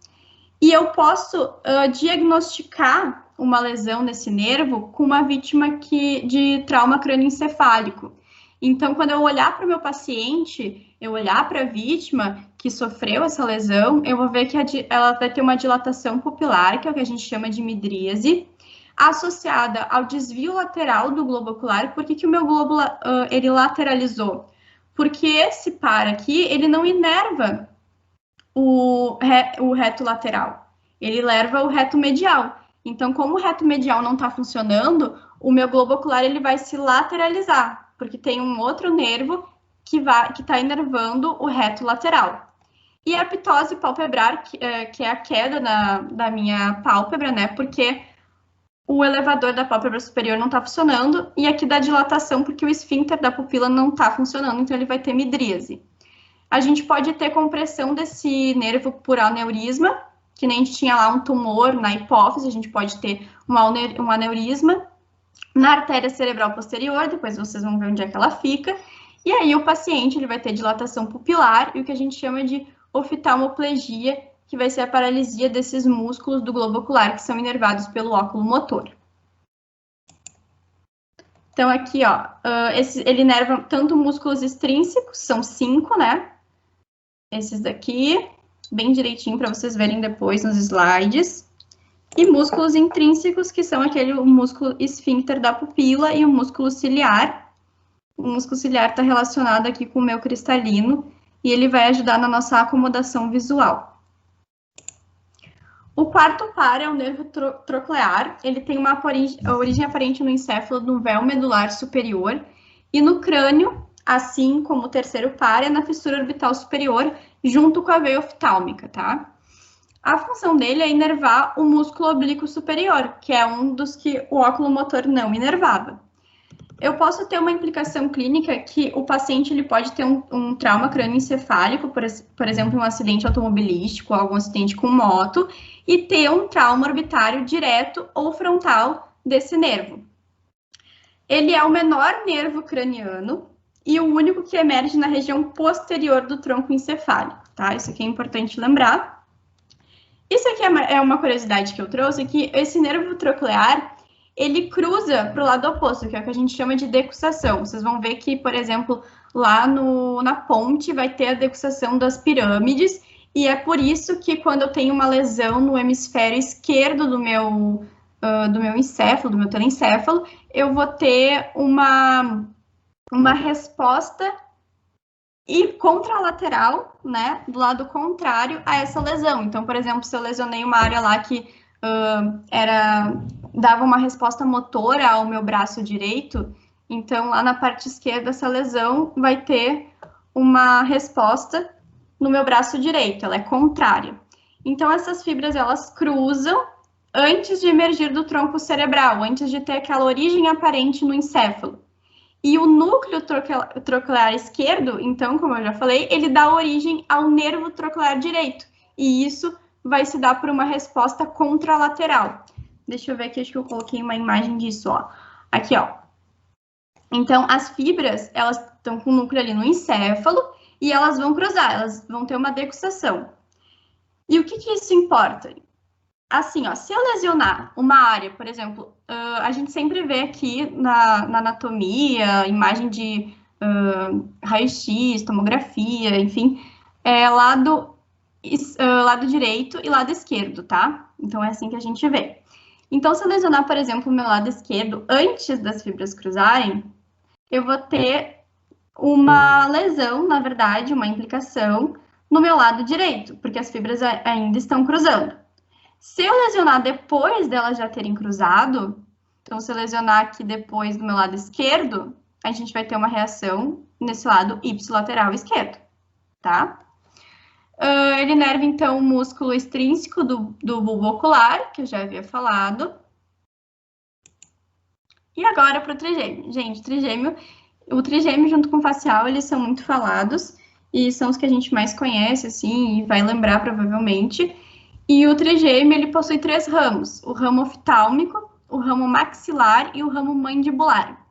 E eu posso diagnosticar uma lesão nesse nervo com uma vítima de trauma crânioencefálico. Então, quando eu olhar para o meu paciente, eu olhar para a vítima que sofreu essa lesão, eu vou ver que ela vai ter uma dilatação pupilar, que é o que a gente chama de midríase, associada ao desvio lateral do globo ocular. Por que o meu globo ele lateralizou? Porque esse par aqui, ele não inerva o reto lateral, ele inerva o reto medial. Então, como o reto medial não está funcionando, o meu globo ocular ele vai se lateralizar, porque tem um outro nervo que está inervando o reto lateral. E a ptose palpebrar, que é a queda da minha pálpebra, né? Porque o elevador da pálpebra superior não está funcionando, e aqui da dilatação, porque o esfíncter da pupila não está funcionando, então ele vai ter midríase. A gente pode ter compressão desse nervo por aneurisma, que nem a gente tinha lá um tumor na hipófise, a gente pode ter um aneurisma na artéria cerebral posterior, depois vocês vão ver onde é que ela fica, e aí o paciente ele vai ter dilatação pupilar e o que a gente chama de oftalmoplegia, que vai ser a paralisia desses músculos do globo ocular que são inervados pelo óculo motor. Então aqui, ó, ele inerva tanto músculos extrínsecos, são 5, né? Esses daqui, bem direitinho para vocês verem depois nos slides. E músculos intrínsecos, que são o músculo esfíncter da pupila e o músculo ciliar. O músculo ciliar está relacionado aqui com o meu cristalino e ele vai ajudar na nossa acomodação visual. O quarto par é o nervo troclear. Ele tem uma origem aparente no encéfalo do véu medular superior e no crânio, assim como o terceiro par, é na fissura orbital superior, junto com a veia oftálmica, tá? A função dele é inervar o músculo oblíquo superior, que é um dos que o óculo motor não inervava. Eu posso ter uma implicação clínica que o paciente ele pode ter um trauma crânioencefálico, por exemplo, um acidente automobilístico, algum acidente com moto, e ter um trauma orbitário direto ou frontal desse nervo. Ele é o menor nervo craniano e o único que emerge na região posterior do tronco encefálico, tá? Isso aqui é importante lembrar. Isso aqui é uma curiosidade que eu trouxe, que esse nervo troclear, ele cruza para o lado oposto, que é o que a gente chama de decussação. Vocês vão ver que, por exemplo, lá na ponte vai ter a decussação das pirâmides, e é por isso que quando eu tenho uma lesão no hemisfério esquerdo do meu encéfalo, do meu telencéfalo, eu vou ter uma resposta contralateral, né, do lado contrário a essa lesão. Então, por exemplo, se eu lesionei uma área lá que dava uma resposta motora ao meu braço direito, então lá na parte esquerda essa lesão vai ter uma resposta no meu braço direito, ela é contrária. Então essas fibras elas cruzam antes de emergir do tronco cerebral, antes de ter aquela origem aparente no encéfalo. E o núcleo troclear esquerdo, então, como eu já falei, ele dá origem ao nervo troclear direito, e isso vai se dar por uma resposta contralateral. Deixa eu ver aqui, acho que eu coloquei uma imagem disso, ó. Aqui, ó. Então, as fibras, elas estão com o núcleo ali no encéfalo e elas vão cruzar, elas vão ter uma decussação. E o que isso importa? Assim, ó, se eu lesionar uma área, por exemplo, a gente sempre vê aqui na anatomia, imagem de raio-x, tomografia, enfim, lado direito e lado esquerdo, tá? Então, é assim que a gente vê. Então, se eu lesionar, por exemplo, o meu lado esquerdo antes das fibras cruzarem, eu vou ter uma lesão, na verdade, uma implicação no meu lado direito, porque as fibras ainda estão cruzando. Se eu lesionar depois delas já terem cruzado, Então, se eu lesionar aqui depois do meu lado esquerdo, a gente vai ter uma reação nesse lado ipsilateral esquerdo, tá? Ele inerva, então, o músculo extrínseco do bulbo ocular, que eu já havia falado. E agora para o trigêmeo. Gente, o trigêmeo junto com o facial, eles são muito falados e são os que a gente mais conhece, assim, e vai lembrar provavelmente. E o trigêmeo, ele possui 3 ramos: o ramo oftálmico, o ramo maxilar e o ramo mandibular.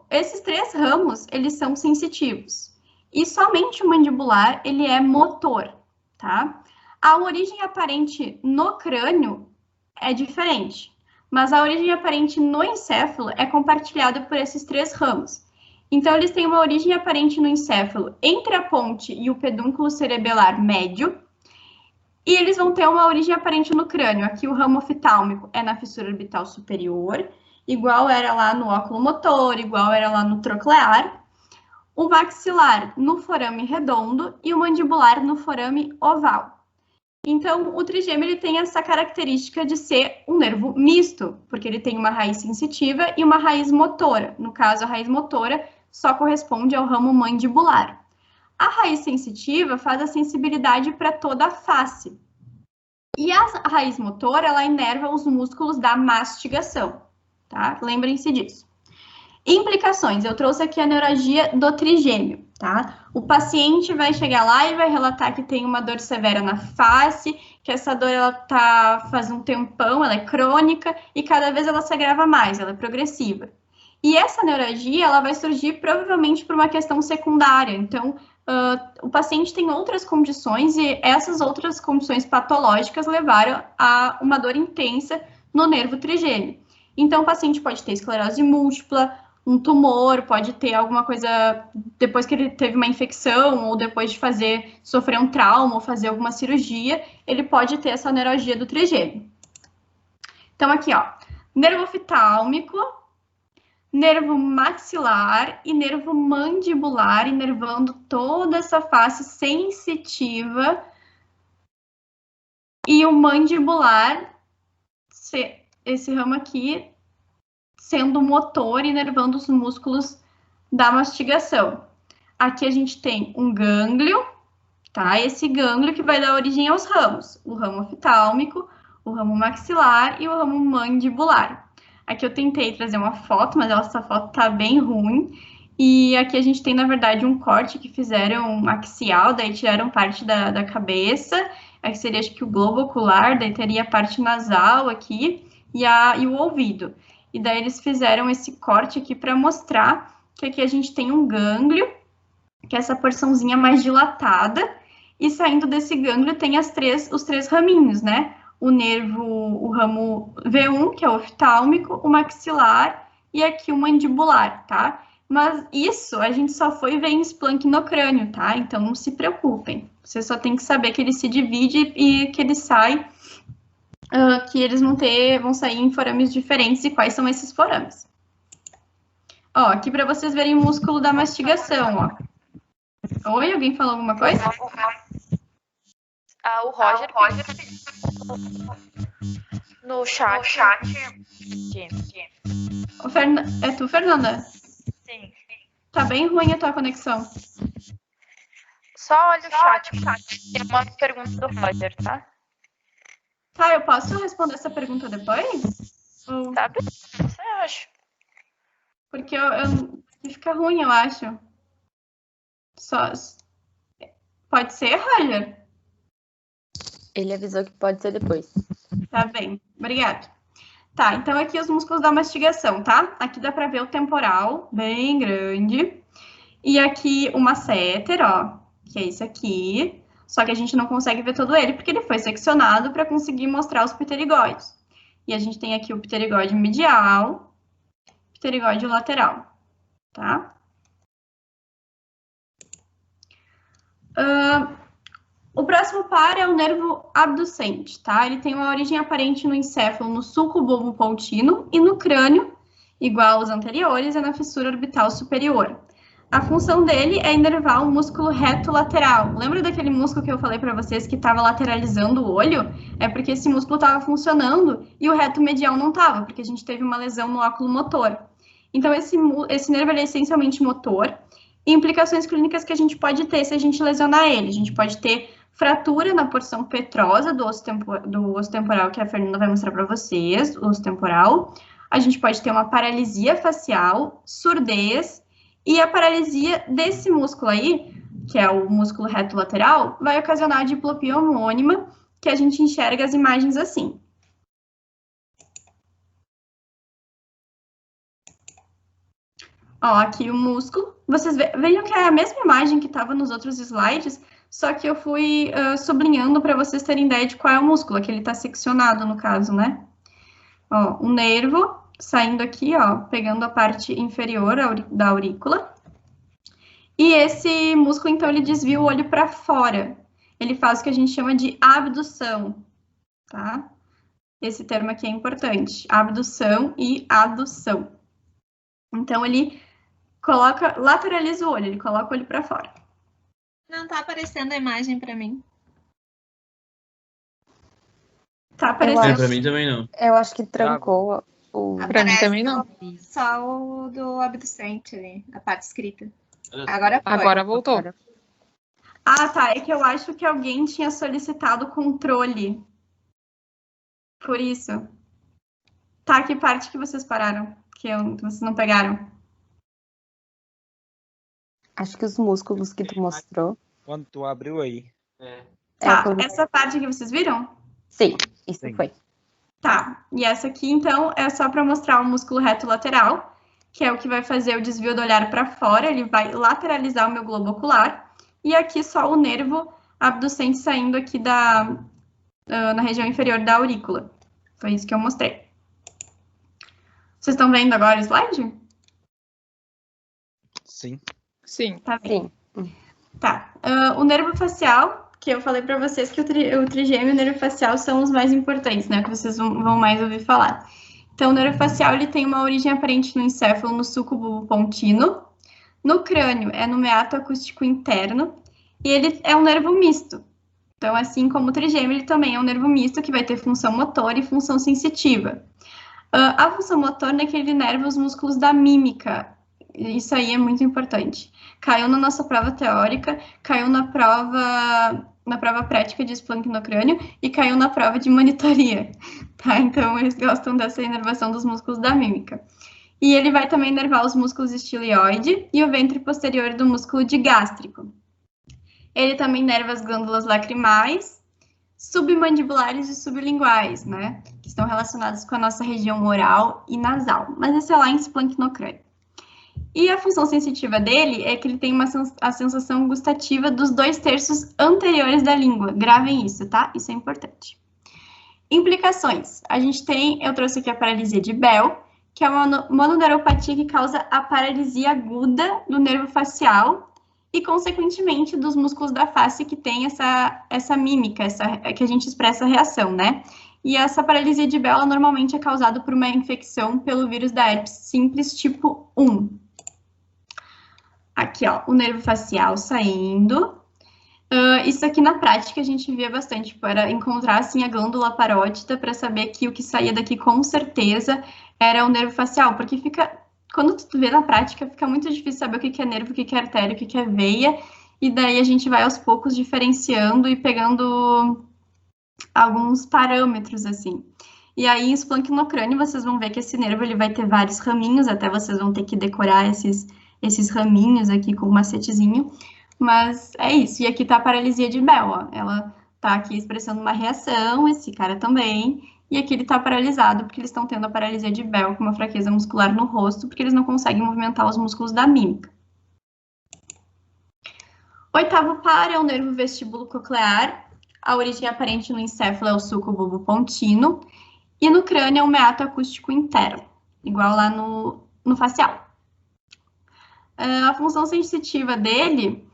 Esses 3 ramos, eles são sensitivos. E somente o mandibular, ele é motor, tá? A origem aparente no crânio é diferente, mas a origem aparente no encéfalo é compartilhada por esses 3 ramos. Então, eles têm uma origem aparente no encéfalo entre a ponte e o pedúnculo cerebelar médio, e eles vão ter uma origem aparente no crânio. Aqui o ramo oftálmico é na fissura orbital superior, igual era lá no óculo motor, igual era lá no troclear. O maxilar no forame redondo e o mandibular no forame oval. Então, o trigêmeo ele tem essa característica de ser um nervo misto, porque ele tem uma raiz sensitiva e uma raiz motora. No caso, a raiz motora só corresponde ao ramo mandibular. A raiz sensitiva faz a sensibilidade para toda a face. E a raiz motora, ela inerva os músculos da mastigação, tá? Lembrem-se disso. Implicações, eu trouxe aqui a neuralgia do trigêmeo, tá? O paciente vai chegar lá e vai relatar que tem uma dor severa na face, que essa dor ela tá faz um tempão, ela é crônica e cada vez ela se agrava mais, ela é progressiva. E essa neuralgia, ela vai surgir provavelmente por uma questão secundária. Então, o paciente tem outras condições e essas outras condições patológicas levaram a uma dor intensa no nervo trigêmeo. Então, o paciente pode ter esclerose múltipla, um tumor, pode ter alguma coisa depois que ele teve uma infecção ou depois de sofrer um trauma ou fazer alguma cirurgia, ele pode ter essa neuralgia do trigêmeo. Então, aqui, ó, nervo oftálmico, nervo maxilar e nervo mandibular, inervando toda essa face sensitiva. E o mandibular, esse ramo aqui, sendo o motor, inervando os músculos da mastigação. Aqui a gente tem um gânglio, tá? Esse gânglio que vai dar origem aos ramos. O ramo oftálmico, o ramo maxilar e o ramo mandibular. Aqui eu tentei trazer uma foto, mas essa foto tá bem ruim. E aqui a gente tem, na verdade, um corte que fizeram axial, daí tiraram parte da cabeça. Aqui seria, acho que, o globo ocular, daí teria a parte nasal aqui e o ouvido. E daí eles fizeram esse corte aqui para mostrar que aqui a gente tem um gânglio, que é essa porçãozinha mais dilatada, e saindo desse gânglio tem os 3 raminhos, né? O ramo V1, que é o oftálmico, o maxilar e aqui o mandibular, tá? Mas isso a gente só foi ver em Splanck no crânio, tá? Então não se preocupem. Você só tem que saber que ele se divide e que ele sai, que eles vão sair em forames diferentes e quais são esses forames. Ó, aqui para vocês verem o músculo da mastigação, ó. Oi, alguém falou alguma coisa? O Roger no chat. É tu, Fernanda? Sim. Tá bem ruim a tua conexão. Só olha o chat. Tem uma pergunta do Roger, tá? Tá, eu posso responder essa pergunta depois? Ou... Tá bem, você acha? Porque fica ruim, eu acho. Pode ser, Roger? Ele avisou que pode ser depois. Tá bem, obrigada. Tá, então aqui os músculos da mastigação, tá? Aqui dá pra ver o temporal, bem grande. E aqui o masseter, ó, que é esse aqui. Só que a gente não consegue ver todo ele, porque ele foi seccionado para conseguir mostrar os pterigóides. E a gente tem aqui o pterigóide medial, pterigóide lateral, tá? O próximo par é o nervo abducente, tá? Ele tem uma origem aparente no encéfalo, no sulco bulbopontino e no crânio, igual aos anteriores, é na fissura orbital superior. A função dele é inervar o músculo reto lateral. Lembra daquele músculo que eu falei para vocês que estava lateralizando o olho? É porque esse músculo estava funcionando e o reto medial não estava, porque a gente teve uma lesão no óculo motor. Então, esse nervo é essencialmente motor. E implicações clínicas que a gente pode ter se a gente lesionar ele. A gente pode ter fratura na porção petrosa do osso temporal, que a Fernanda vai mostrar para vocês, o osso temporal. A gente pode ter uma paralisia facial, surdez, e a paralisia desse músculo aí, que é o músculo reto lateral, vai ocasionar a diplopia homônima, que a gente enxerga as imagens assim. Ó, aqui o músculo. Vocês vejam que é a mesma imagem que estava nos outros slides, só que eu fui sublinhando para vocês terem ideia de qual é o músculo, que ele está seccionado no caso, né? Ó, um nervo saindo aqui, ó, pegando a parte inferior da aurícula. E esse músculo, então, ele desvia o olho para fora. Ele faz o que a gente chama de abdução, tá? Esse termo aqui é importante, abdução e adução. Então, ele lateraliza o olho, ele coloca o olho para fora. Não tá aparecendo a imagem para mim. Tá aparecendo. Para mim também não. Eu acho que trancou o... Para mim também não. Só o do abducente ali, a parte escrita. Agora foi. Agora voltou. Ah, tá. É que eu acho que alguém tinha solicitado controle. Por isso. Tá, que parte que vocês pararam? Que vocês não pegaram? Acho que os músculos que tu mostrou. Quando tu abriu aí. Tá, essa parte que vocês viram? Sim, isso Sim. foi. Tá, e essa aqui, então, é só para mostrar o músculo reto lateral, que é o que vai fazer o desvio do olhar para fora, ele vai lateralizar o meu globo ocular, e aqui só o nervo abducente saindo aqui na região inferior da aurícula. Foi isso que eu mostrei. Vocês estão vendo agora o slide? Sim. Sim. Tá bem. Sim. Tá. O nervo facial, que eu falei para vocês que o trigêmeo e o nervo facial são os mais importantes, né? Que vocês vão mais ouvir falar. Então, o nervo facial, ele tem uma origem aparente no encéfalo, no sulco bulbopontino. No crânio, é no meato acústico interno. E ele é um nervo misto. Então, assim como o trigêmeo, ele também é um nervo misto que vai ter função motora e função sensitiva. A função motora é que ele inerva os músculos da mímica. Isso aí é muito importante. Caiu na nossa prova teórica, caiu na prova prática de esplancnocrânio e caiu na prova de monitoria, tá? Então, eles gostam dessa inervação dos músculos da mímica. E ele vai também inervar os músculos estiloide e o ventre posterior do músculo digástrico. Ele também inerva as glândulas lacrimais, submandibulares e sublinguais, né? Que estão relacionadas com a nossa região oral e nasal. Mas esse é lá em esplancnocrânio. E a função sensitiva dele é que ele tem a sensação gustativa dos 2/3 anteriores da língua. Gravem isso, tá? Isso é importante. Implicações. Eu trouxe aqui a paralisia de Bell, que é uma mononeuropatia que causa a paralisia aguda do nervo facial e, consequentemente, dos músculos da face que tem essa mímica, que a gente expressa a reação, né? E essa paralisia de Bell, ela normalmente é causada por uma infecção pelo vírus da herpes simples tipo 1. Aqui, ó, o nervo facial saindo. Isso aqui na prática a gente via bastante para encontrar, assim, a glândula parótida para saber que o que saía daqui com certeza era o nervo facial, porque quando tu vê na prática, fica muito difícil saber o que é nervo, o que é artéria, o que é veia, e daí a gente vai aos poucos diferenciando e pegando alguns parâmetros, assim. E aí, em esplancnocrânio, vocês vão ver que esse nervo ele vai ter vários raminhos, até vocês vão ter que decorar esses raminhos aqui com um macetezinho, mas é isso. E aqui tá a paralisia de Bell, ó. Ela tá aqui expressando uma reação, esse cara também, e aqui ele tá paralisado porque eles estão tendo a paralisia de Bell com uma fraqueza muscular no rosto, porque eles não conseguem movimentar os músculos da mímica. Oitavo par é o nervo vestíbulo coclear. A origem aparente no encéfalo é o sulco bulbopontino, e no crânio é o meato acústico interno, igual lá no facial. A função sensitiva dele,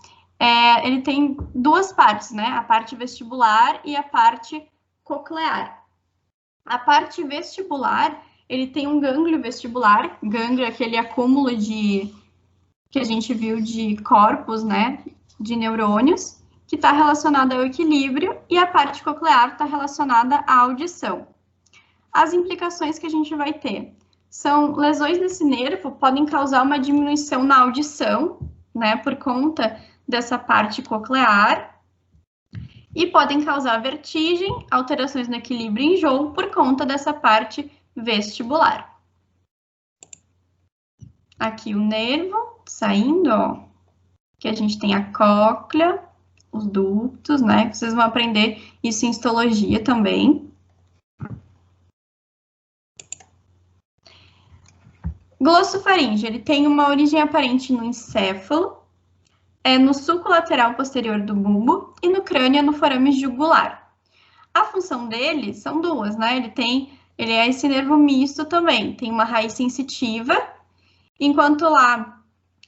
ele tem duas partes, né? A parte vestibular e a parte coclear. A parte vestibular, ele tem um gânglio vestibular, gânglio é aquele acúmulo de que a gente viu de corpos, né, de neurônios, que está relacionada ao equilíbrio, e a parte coclear está relacionada à audição. As implicações que a gente vai ter são lesões nesse nervo podem causar uma diminuição na audição, né, por conta dessa parte coclear, e podem causar vertigem, alterações no equilíbrio e enjoo por conta dessa parte vestibular. Aqui o nervo saindo, ó, que a gente tem a cóclea, os ductos, né? Vocês vão aprender isso em histologia também. Glossofaringe, ele tem uma origem aparente no encéfalo, no sulco lateral posterior do bulbo e no crânio no forame jugular. A função dele são duas, né? Ele é esse nervo misto também, tem uma raiz sensitiva, enquanto lá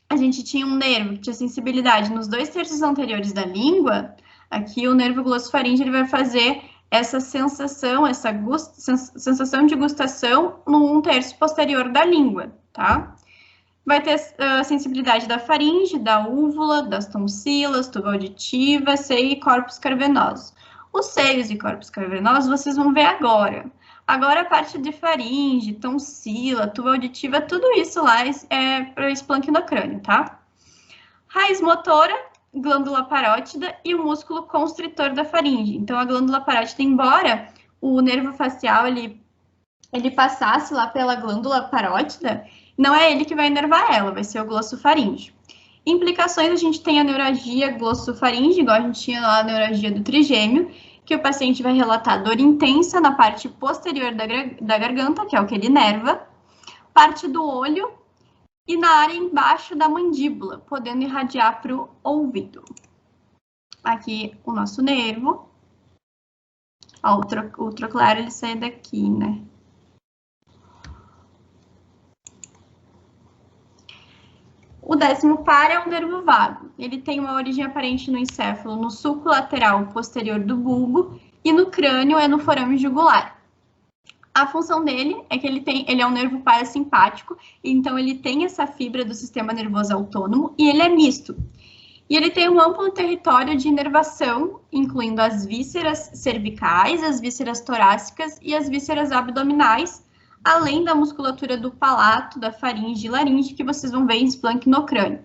a gente tinha um nervo que tinha sensibilidade nos 2/3 anteriores da língua, aqui o nervo glossofaringe ele vai fazer essa sensação, sensação de gustação no 1/3 posterior da língua, tá? Vai ter a sensibilidade da faringe, da úvula, das tonsilas, tuba auditiva, seio e corpos cavernosos. Os seios e corpos cavernosos vocês vão ver agora. Agora a parte de faringe, tonsila, tuba auditiva, tudo isso lá é para o esplanquinocrânio, tá? Raiz motora, glândula parótida e o músculo constritor da faringe. Então, a glândula parótida, embora o nervo facial ele passasse lá pela glândula parótida, não é ele que vai inervar ela, vai ser o glossofaringe. Implicações, a gente tem a neuralgia glossofaringe, igual a gente tinha lá a neuralgia do trigêmeo, que o paciente vai relatar dor intensa na parte posterior da garganta, que é o que ele inerva, parte do olho e na área embaixo da mandíbula, podendo irradiar para o ouvido. Aqui o nosso nervo. Ó, o troclear ele sai daqui, né? O 10º par é o nervo vago. Ele tem uma origem aparente no encéfalo, no sulco lateral posterior do bulbo, e no crânio é no forame jugular. A função dele é que ele é um nervo parasimpático, então ele tem essa fibra do sistema nervoso autônomo e ele é misto. E ele tem um amplo território de inervação, incluindo as vísceras cervicais, as vísceras torácicas e as vísceras abdominais, além da musculatura do palato, da faringe e laringe, que vocês vão ver em esplanquinocrânio.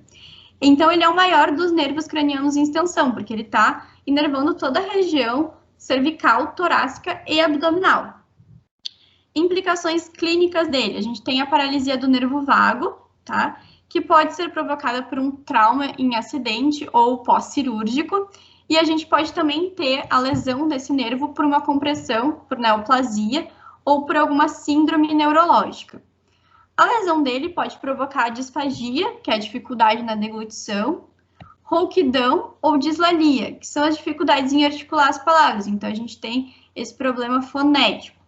Então, ele é o maior dos nervos cranianos em extensão, porque ele está inervando toda a região cervical, torácica e abdominal. Implicações clínicas dele, a gente tem a paralisia do nervo vago, tá? Que pode ser provocada por um trauma em acidente ou pós-cirúrgico, e a gente pode também ter a lesão desse nervo por uma compressão, por neoplasia, ou por alguma síndrome neurológica. A lesão dele pode provocar disfagia, que é a dificuldade na deglutição, rouquidão ou dislalia, que são as dificuldades em articular as palavras. Então, a gente tem esse problema fonético.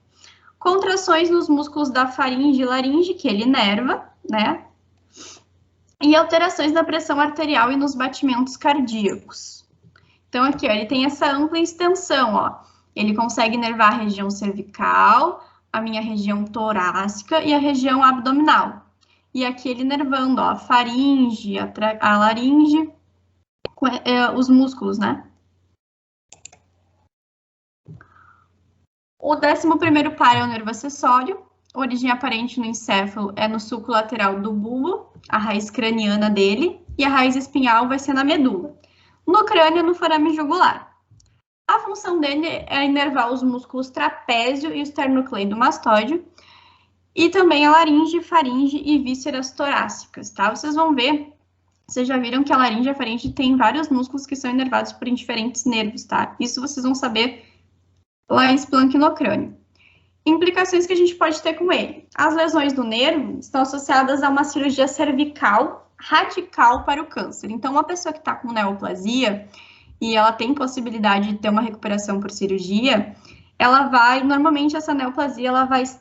Contrações nos músculos da faringe e laringe, que ele inerva, né? E alterações na pressão arterial e nos batimentos cardíacos. Então, aqui, ó, ele tem essa ampla extensão, ó. Ele consegue inervar a região cervical, a minha região torácica e a região abdominal. E aqui ele inervando, ó, a faringe, a laringe, os músculos, né? O 11º par é o nervo acessório. Origem aparente no encéfalo é no sulco lateral do bulbo, a raiz craniana dele, e a raiz espinhal vai ser na medula. No crânio, no forame jugular. A função dele é inervar os músculos trapézio e o esternocleidomastóide, e também a laringe, faringe e vísceras torácicas, tá? Vocês vão ver, vocês já viram que a laringe e a faringe tem vários músculos que são inervados por diferentes nervos, tá? Isso vocês vão saber lá em esplanquinocrânio. Implicações que a gente pode ter com ele. As lesões do nervo estão associadas a uma cirurgia cervical radical para o câncer. Então, uma pessoa que está com neoplasia e ela tem possibilidade de ter uma recuperação por cirurgia, ela vai, normalmente essa neoplasia, ela vai se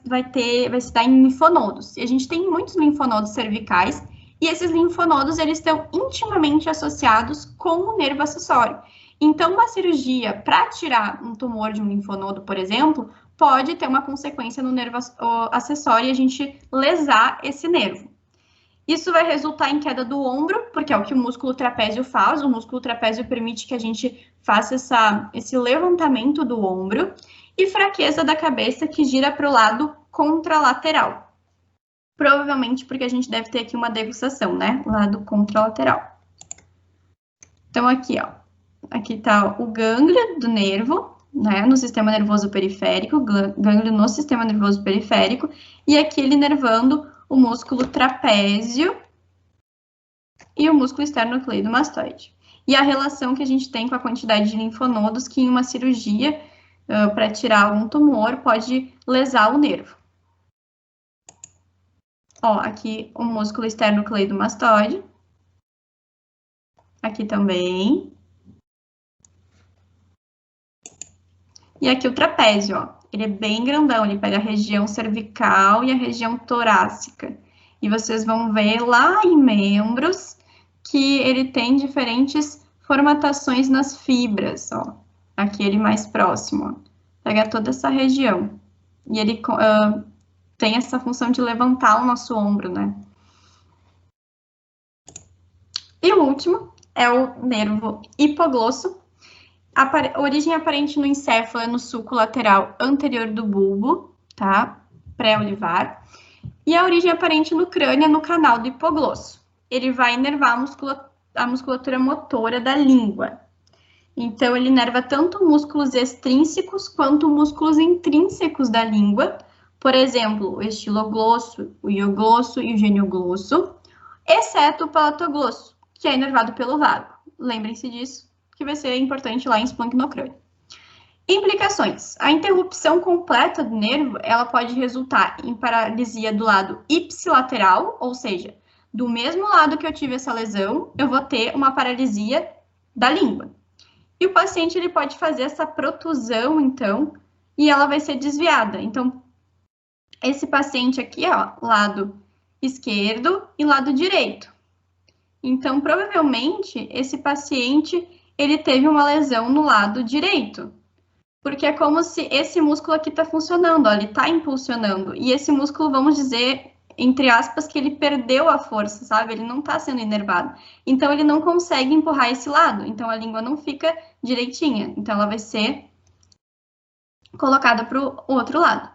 dar em linfonodos. E a gente tem muitos linfonodos cervicais, e esses linfonodos, eles estão intimamente associados com o nervo acessório. Então, uma cirurgia para tirar um tumor de um linfonodo, por exemplo, pode ter uma consequência no nervo acessório e a gente lesar esse nervo. Isso vai resultar em queda do ombro, porque é o que o músculo trapézio faz. O músculo trapézio permite que a gente faça esse levantamento do ombro. E fraqueza da cabeça, que gira para o lado contralateral. Provavelmente porque a gente deve ter aqui uma degustação, né? Lado contralateral. Então, aqui, ó. Aqui tá o gânglio do nervo, né? No sistema nervoso periférico, gânglio no sistema nervoso periférico. E aqui ele nervando o músculo trapézio e o músculo esternocleidomastoide. E a relação que a gente tem com a quantidade de linfonodos que em uma cirurgia para tirar algum tumor pode lesar o nervo. Ó, aqui o músculo esternocleidomastoide. Aqui também. E aqui o trapézio, ó. Ele é bem grandão, ele pega a região cervical e a região torácica. E vocês vão ver lá em membros que ele tem diferentes formatações nas fibras, ó. Aqui ele mais próximo, ó. Pega toda essa região. E ele tem essa função de levantar o nosso ombro, né? E o último é o nervo hipoglosso. A origem aparente no encéfalo é no sulco lateral anterior do bulbo, tá? Pré-olivar. E a origem aparente no crânio é no canal do hipoglosso. Ele vai inervar a musculatura motora da língua. Então, ele inerva tanto músculos extrínsecos quanto músculos intrínsecos da língua. Por exemplo, o estiloglosso, o ioglosso e o genioglosso, exceto o palatoglosso, que é inervado pelo vago. Lembrem-se disso, que vai ser importante lá em esplancnocrânio. Implicações. A interrupção completa do nervo, ela pode resultar em paralisia do lado ipsilateral, ou seja, do mesmo lado que eu tive essa lesão, eu vou ter uma paralisia da língua. E o paciente, ele pode fazer essa protusão, então, e ela vai ser desviada. Então, esse paciente aqui, ó, lado esquerdo e lado direito. Então, provavelmente, esse paciente, ele teve uma lesão no lado direito. Porque é como se esse músculo aqui está funcionando, ó, ele está impulsionando. E esse músculo, vamos dizer, entre aspas, que ele perdeu a força, sabe? Ele não está sendo inervado. Então, ele não consegue empurrar esse lado. Então, a língua não fica direitinha. Então, ela vai ser colocada para o outro lado.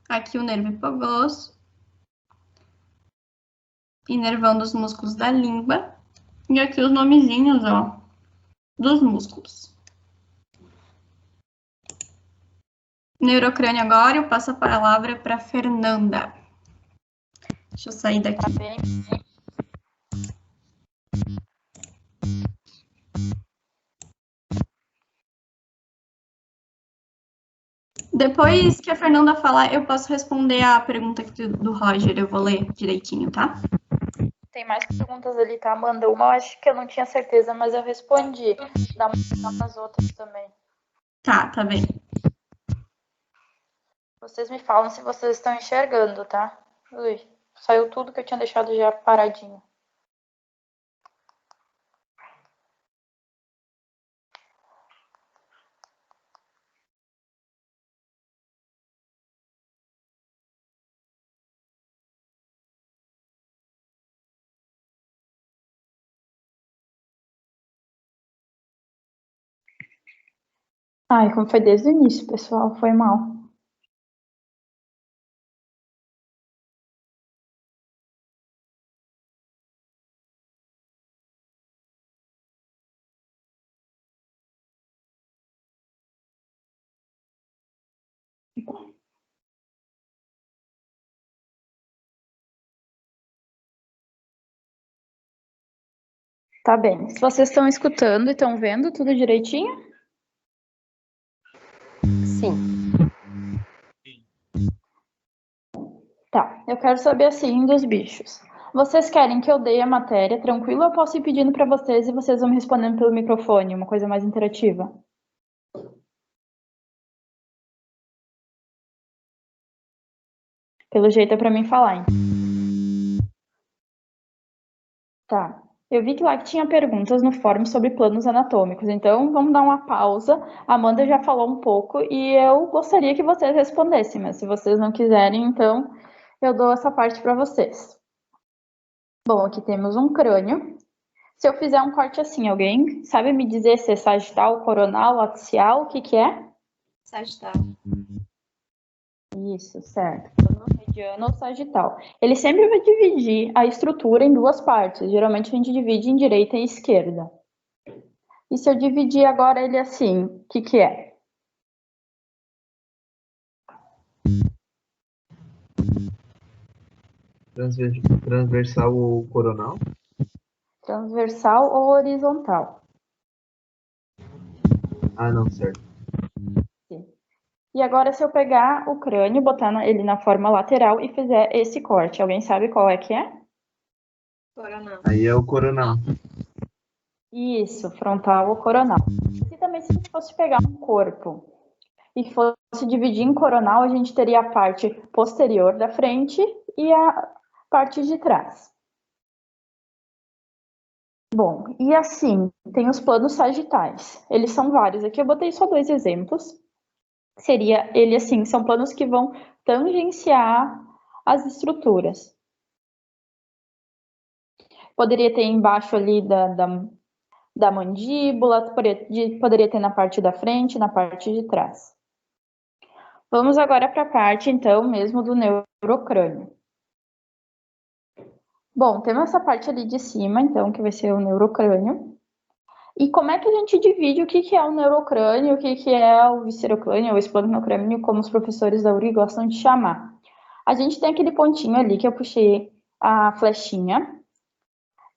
Aqui o nervo hipoglosso. Inervando os músculos da língua. E aqui os nomezinhos, ó, dos músculos. Neurocrânio agora, eu passo a palavra para Fernanda. Deixa eu sair daqui. Tá bem. Depois que a Fernanda falar, eu posso responder a pergunta aqui do Roger, eu vou ler direitinho, tá? Tem mais perguntas ali, tá, Amanda? Uma eu acho que eu não tinha certeza, mas eu respondi. Dá uma olhada nas outras também. Tá bem. Vocês me falam se vocês estão enxergando, tá? Ui, saiu tudo que eu tinha deixado já paradinho. Ai, como foi desde o início, pessoal, foi mal. Tá bem. Se vocês estão escutando e estão vendo tudo direitinho? Sim. Tá, eu quero saber assim dos bichos. Vocês querem que eu dê a matéria tranquilo ou eu posso ir pedindo para vocês e vocês vão me respondendo pelo microfone, uma coisa mais interativa? Pelo jeito é para mim falar, hein? Tá. Eu vi que lá que tinha perguntas no fórum sobre planos anatômicos, então vamos dar uma pausa. A Amanda já falou um pouco e eu gostaria que vocês respondessem, mas se vocês não quiserem, então eu dou essa parte para vocês. Bom, aqui temos um crânio. Se eu fizer um corte assim, alguém sabe me dizer se é sagital, coronal, axial, o que que é? Sagital. Isso, certo. Plano mediano ou sagital. Ele sempre vai dividir a estrutura em duas partes. Geralmente a gente divide em direita e esquerda. E se eu dividir agora ele assim, o que que é? Transversal ou coronal? Transversal ou horizontal? Ah, não, certo. E agora, se eu pegar o crânio, botar ele na forma lateral e fizer esse corte, alguém sabe qual é que é? Coronal. Aí é o coronal. Isso, frontal ou coronal. E também, se a gente fosse pegar um corpo e fosse dividir em coronal, a gente teria a parte posterior da frente e a parte de trás. Bom, e assim, tem os planos sagitais. Eles são vários. Aqui eu botei só 2 exemplos. Seria ele assim, são planos que vão tangenciar as estruturas. Poderia ter embaixo ali da mandíbula, poderia ter na parte da frente, na parte de trás. Vamos agora para a parte, então, mesmo do neurocrânio. Bom, temos essa parte ali de cima, então, que vai ser o neurocrânio. E como é que a gente divide o que é o neurocrânio, o que é o viscerocrânio, ou esplanocrânio, como os professores da URI gostam de chamar? A gente tem aquele pontinho ali que eu puxei a flechinha,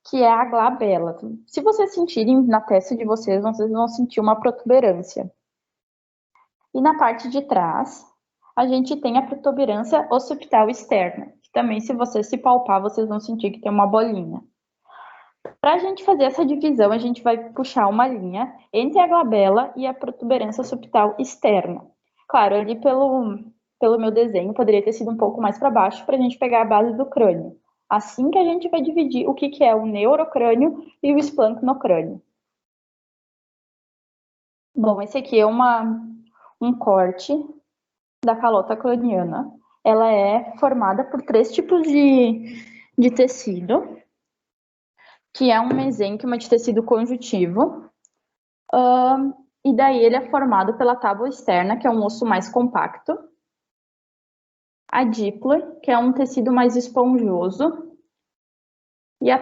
que é a glabela. Se vocês sentirem na testa de vocês vão sentir uma protuberância. E na parte de trás, a gente tem a protuberância occipital externa, que também, se vocês se palpar, vocês vão sentir que tem uma bolinha. Para a gente fazer essa divisão, a gente vai puxar uma linha entre a glabela e a protuberância occipital externa. Claro, ali pelo meu desenho, poderia ter sido um pouco mais para baixo para a gente pegar a base do crânio. Assim que a gente vai dividir o que é o neurocrânio e o esplancnocrânio. Bom, esse aqui é um corte da calota craniana. Ela é formada por 3 tipos de tecido, que é um mesênquima de tecido conjuntivo, e daí ele é formado pela tábua externa, que é um osso mais compacto, a dípula, que é um tecido mais esponjoso, e a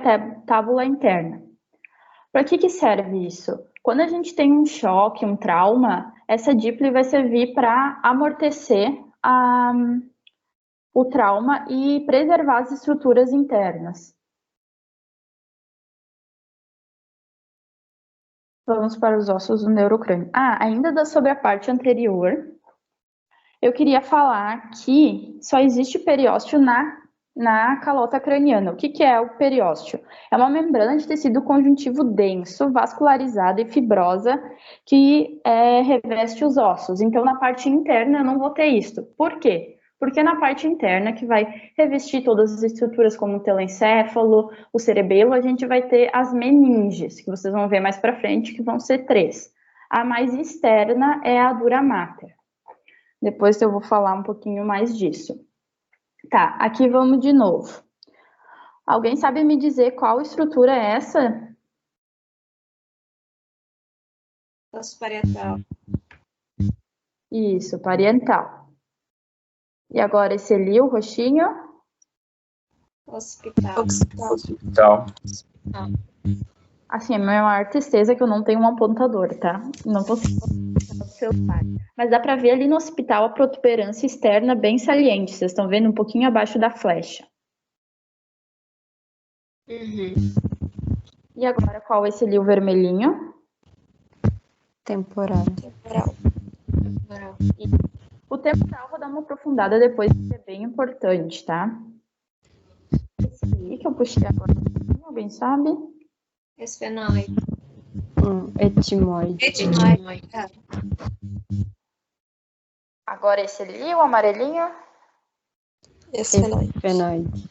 tábula interna. Para que serve isso? Quando a gente tem um choque, um trauma, essa dípula vai servir para amortecer o trauma e preservar as estruturas internas. Vamos para os ossos do neurocrânio. Ainda sobre a parte anterior, eu queria falar que só existe periósteo na calota craniana. O que é o periósteo? É uma membrana de tecido conjuntivo denso, vascularizada e fibrosa que reveste os ossos. Então, na parte interna, eu não vou ter isso. Por quê? Porque na parte interna, que vai revestir todas as estruturas como o telencéfalo, o cerebelo, a gente vai ter as meninges, que vocês vão ver mais para frente, que vão ser 3. A mais externa é a dura mater. Depois eu vou falar um pouquinho mais disso. Tá, aqui vamos de novo. Alguém sabe me dizer qual estrutura é essa? Osso parietal. Isso, parietal. E agora esse ali, o roxinho? Occipital. Assim, a minha maior tristeza é que eu não tenho um apontador, tá? Não consigo apontar o celular. Mas dá pra ver ali no occipital a protuberância externa bem saliente. Vocês estão vendo um pouquinho abaixo da flecha. Uhum. E agora qual é esse ali, o vermelhinho? Temporal. O temporal, vou dar uma aprofundada depois, que é bem importante, tá? Esse aí que eu puxei agora, alguém sabe? Esfenoide. Etimoide. Tá. Agora esse ali, o amarelinho? Esfenoide. Esfenoide.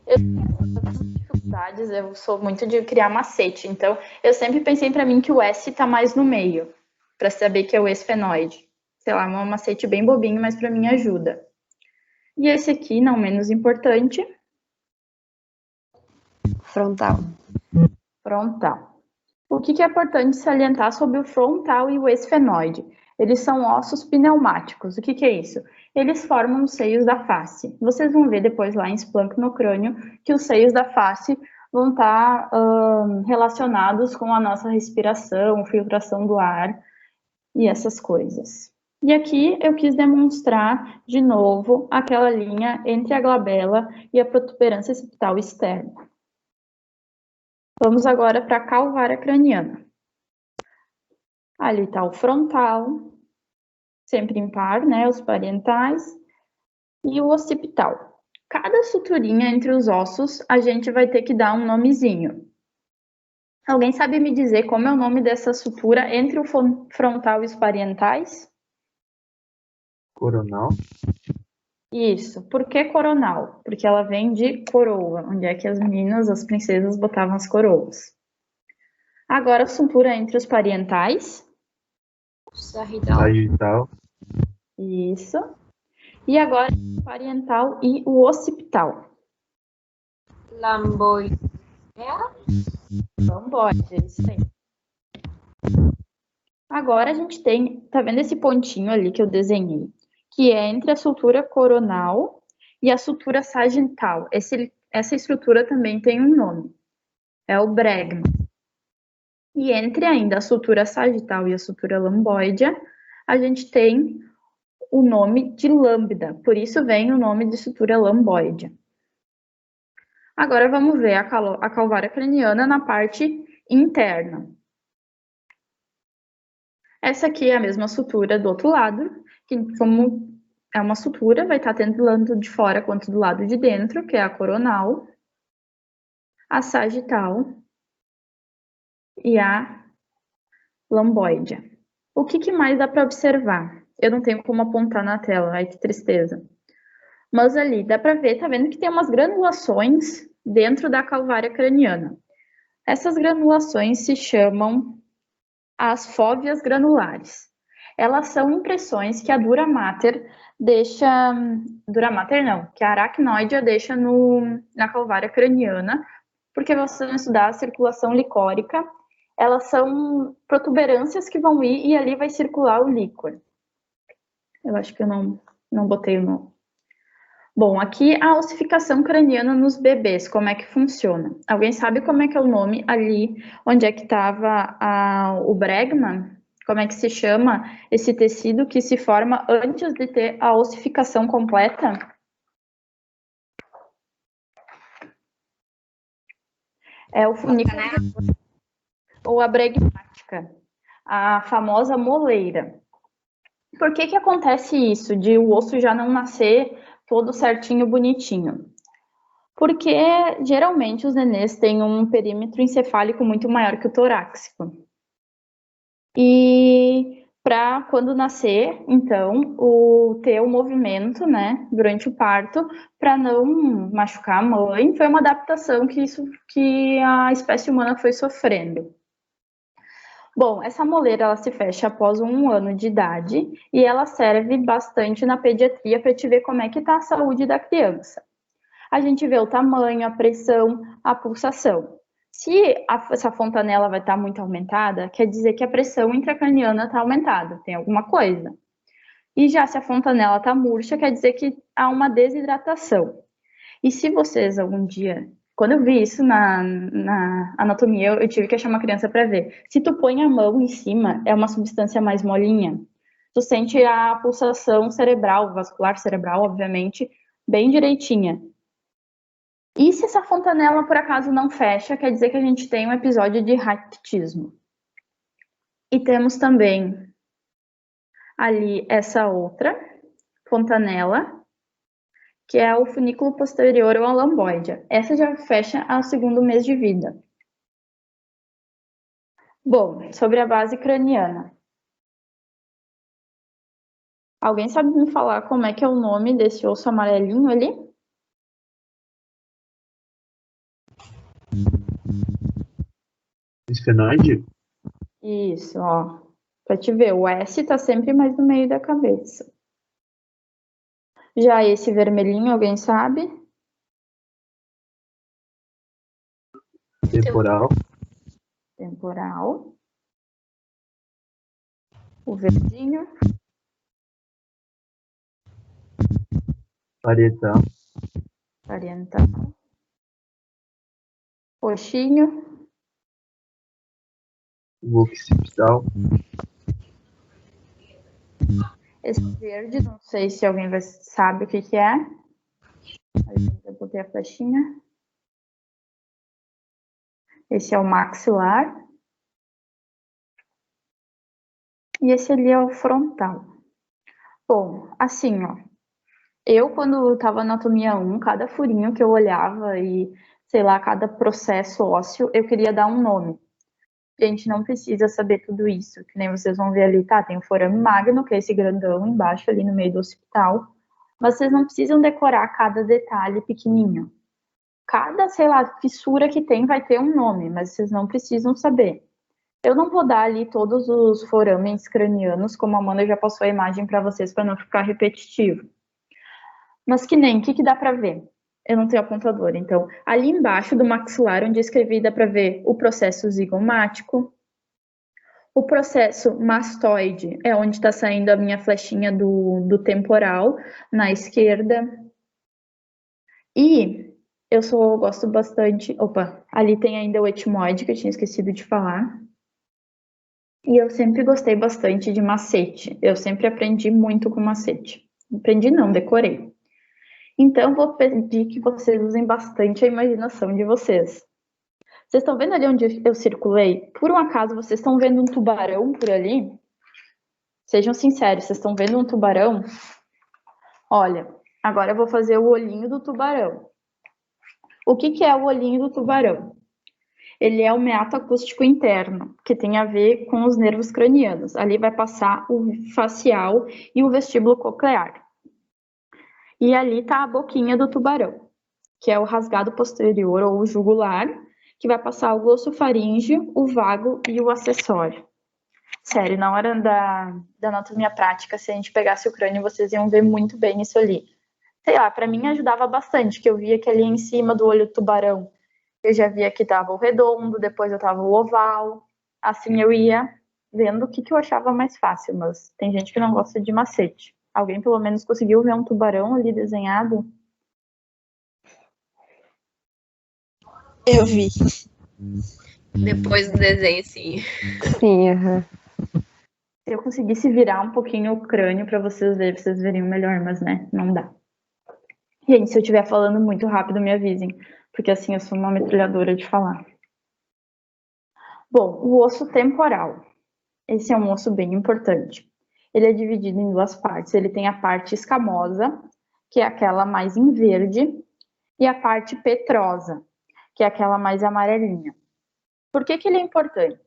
Eu tenho dificuldades, eu sou muito de criar macete, então eu sempre pensei para mim que o S tá mais no meio, para saber que é o esfenoide. Sei lá, um macete bem bobinho, mas para mim ajuda. E esse aqui, não menos importante, Frontal. frontal. O que é importante salientar sobre o frontal e o esfenoide? Eles são ossos pneumáticos. O que é isso? Eles formam os seios da face. Vocês vão ver depois lá em esplancnocrânio que os seios da face vão estar relacionados com a nossa respiração, filtração do ar e essas coisas. E aqui eu quis demonstrar de novo aquela linha entre a glabela e a protuberância septal externa. Vamos agora para a calvária craniana. Ali está o frontal, sempre impar, né, os parietais, e o occipital. Cada suturinha entre os ossos, a gente vai ter que dar um nomezinho. Alguém sabe me dizer como é o nome dessa sutura entre o frontal e os parietais? Coronal. Isso. Por que coronal? Porque ela vem de coroa, onde é que as meninas, as princesas, botavam as coroas. Agora, a sutura entre os parietais. Sagital. Isso. E agora, o parietal e o occipital. Lamboide. Lamboide, isso aí. Agora a gente tem, tá vendo esse pontinho ali que eu desenhei? Que é entre a sutura coronal e a sutura sagital. Essa estrutura também tem um nome. É o bregma. E entre ainda a sutura sagital e a sutura lamboidea, a gente tem o nome de lambda. Por isso vem o nome de sutura lamboidea. Agora vamos ver a calvária craniana na parte interna. Essa aqui é a mesma sutura do outro lado, que como é uma sutura, vai estar tanto do lado de fora quanto do lado de dentro, que é a coronal, a sagital e a lamboidea. O que mais dá para observar? Eu não tenho como apontar na tela, ai que tristeza. Mas ali dá para ver, tá vendo que tem umas granulações dentro da calvária craniana. Essas granulações se chamam as fóveas granulares. Elas são impressões que a dura mater deixa... Dura mater não, que a aracnoidea deixa na calvária craniana, porque vocês vão estudar a circulação licórica. Elas são protuberâncias que vão ir e ali vai circular o líquor. Eu acho que eu não botei o nome. Bom, aqui a ossificação craniana nos bebês, como é que funciona? Alguém sabe como é que é o nome ali, onde é que estava o bregma? Como é que se chama esse tecido que se forma antes de ter a ossificação completa? É o funículo ou a bregmática, a famosa moleira. Por que acontece isso, de o osso já não nascer todo certinho, bonitinho? Porque geralmente os nenês têm um perímetro encefálico muito maior que o torácico. E para quando nascer, então, ter o movimento, né, durante o parto, para não machucar a mãe, foi uma adaptação que a espécie humana foi sofrendo. Bom, essa moleira ela se fecha após 1 ano de idade e ela serve bastante na pediatria para te ver como é que está a saúde da criança. A gente vê o tamanho, a pressão, a pulsação. Se essa fontanela vai estar muito aumentada, quer dizer que a pressão intracraniana está aumentada, tem alguma coisa. E já se a fontanela está murcha, quer dizer que há uma desidratação. E se vocês algum dia... Quando eu vi isso na anatomia, eu tive que achar uma criança para ver. Se tu põe a mão em cima, é uma substância mais molinha. Tu sente a pulsação cerebral, vascular cerebral, obviamente, bem direitinha. E se essa fontanela, por acaso, não fecha, quer dizer que a gente tem um episódio de raquitismo. E temos também ali essa outra fontanela, que é o funículo posterior ou a lamboidea. Essa já fecha ao 2º mês de vida. Bom, sobre a base craniana. Alguém sabe me falar como é que é o nome desse osso amarelinho ali? Esfenoide? Isso, ó. Pra te ver, o S tá sempre mais no meio da cabeça. Já esse vermelhinho, alguém sabe? Temporal. Temporal. O verdinho. Parietal. Parietal. Roxinho. Occipital. Esse verde, não sei se alguém sabe o que é. Eu botei a flechinha. Esse é o maxilar. E esse ali é o frontal. Bom, assim, ó. Eu, quando estava na anatomia 1, cada furinho que eu olhava e, sei lá, cada processo ósseo, eu queria dar um nome. A gente não precisa saber tudo isso, que nem vocês vão ver ali, tá? Tem o forame magno, que é esse grandão embaixo ali no meio do occipital. Mas vocês não precisam decorar cada detalhe pequenininho. Cada, sei lá, fissura que tem vai ter um nome, mas vocês não precisam saber. Eu não vou dar ali todos os forames cranianos, como a Amanda já passou a imagem para vocês, para não ficar repetitivo. Mas que nem, o que dá para ver? Eu não tenho apontador, então, ali embaixo do maxilar, onde eu escrevi, dá para ver o processo zigomático. O processo mastoide é onde está saindo a minha flechinha do temporal, na esquerda. E eu gosto bastante... Opa, ali tem ainda o etimoide, que eu tinha esquecido de falar. E eu sempre gostei bastante de macete. Eu sempre aprendi muito com macete. Aprendi não, decorei. Então, vou pedir que vocês usem bastante a imaginação de vocês. Vocês estão vendo ali onde eu circulei? Por um acaso, vocês estão vendo um tubarão por ali? Sejam sinceros, vocês estão vendo um tubarão? Olha, agora eu vou fazer o olhinho do tubarão. O que é o olhinho do tubarão? Ele é o meato acústico interno, que tem a ver com os nervos cranianos. Ali vai passar o facial e o vestíbulo coclear. E ali está a boquinha do tubarão, que é o rasgado posterior ou o jugular, que vai passar o glossofaríngeo, o vago e o acessório. Sério, na hora da anatomia prática, se a gente pegasse o crânio, vocês iam ver muito bem isso ali. Sei lá, para mim ajudava bastante, que eu via que ali em cima do olho do tubarão, eu já via que tava o redondo, depois eu tava o oval. Assim eu ia vendo o que eu achava mais fácil, mas tem gente que não gosta de macete. Alguém pelo menos conseguiu ver um tubarão ali desenhado? Eu vi. Depois do desenho, sim. Sim, aham. Se eu conseguisse virar um pouquinho o crânio para vocês verem, vocês veriam melhor, mas né, não dá. Gente, se eu estiver falando muito rápido, me avisem, porque assim eu sou uma metralhadora de falar. Bom, o osso temporal. Esse é um osso bem importante. Ele é dividido em duas partes. Ele tem a parte escamosa, que é aquela mais em verde, e a parte petrosa, que é aquela mais amarelinha. Por que ele é importante?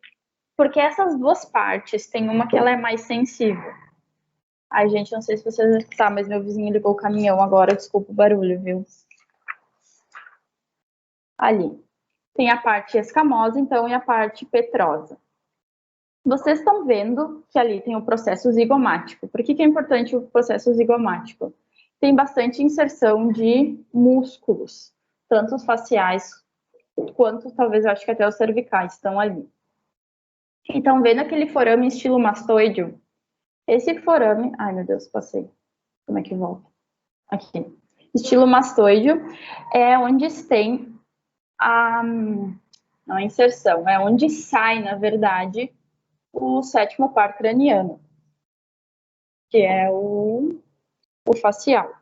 Porque essas duas partes, tem uma que ela é mais sensível. Ai, gente, não sei se vocês sabem, mas meu vizinho ligou o caminhão agora, desculpa o barulho, viu? Ali. Tem a parte escamosa, então, e a parte petrosa. Vocês estão vendo que ali tem o processo zigomático. Por que é importante o processo zigomático? Tem bastante inserção de músculos, tanto os faciais, quanto talvez eu acho que até os cervicais estão ali. Então, vendo aquele forame estilo mastoide, esse forame... Ai, meu Deus, passei. Como é que volta? Aqui. Estilo mastoide é onde tem não a inserção, é onde sai, na verdade, o sétimo par craniano, que é o facial.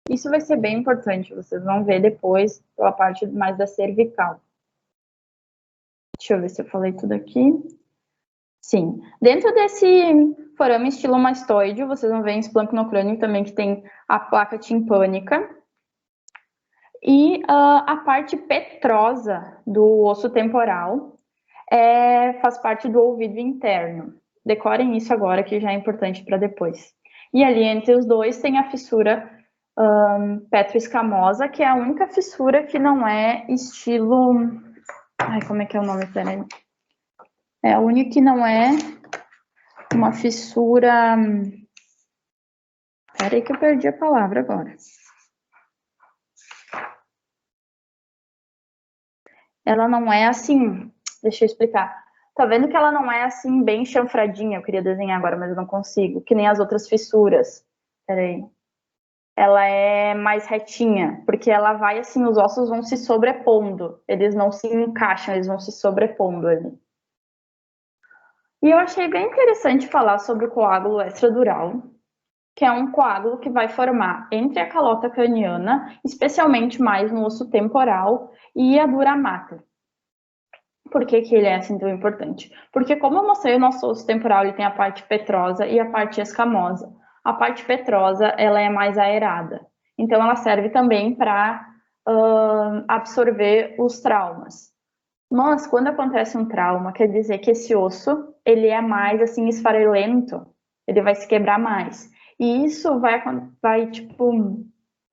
Isso vai ser bem importante, vocês vão ver depois pela parte mais da cervical. Deixa eu ver se eu falei tudo aqui. Sim. Dentro desse forame estilomastoide, vocês vão ver em esplancnocrânio também que tem a placa timpânica. E a parte petrosa do osso temporal faz parte do ouvido interno. Decorem isso agora, que já é importante para depois. E ali entre os dois tem a fissura petroescamosa, que é a única fissura que não é estilo... Ai, como é que é o nome? Peraí. É a única que não é uma fissura Peraí que eu perdi a palavra agora. Ela não é assim, deixa eu explicar. Tá vendo que ela não é assim bem chanfradinha? Eu queria desenhar agora, mas eu não consigo. Que nem as outras fissuras. Peraí. Ela é mais retinha, porque ela vai assim, os ossos vão se sobrepondo. Eles não se encaixam, eles vão se sobrepondo ali. E eu achei bem interessante falar sobre o coágulo extradural, que é um coágulo que vai formar entre a calota craniana, especialmente mais no osso temporal, e a dura mater. Por que ele é assim tão importante? Porque, como eu mostrei, o nosso osso temporal ele tem a parte petrosa e a parte escamosa. A parte petrosa ela é mais aerada, então ela serve também para absorver os traumas. Mas quando acontece um trauma, quer dizer que esse osso ele é mais assim esfarelento, ele vai se quebrar mais. E isso vai tipo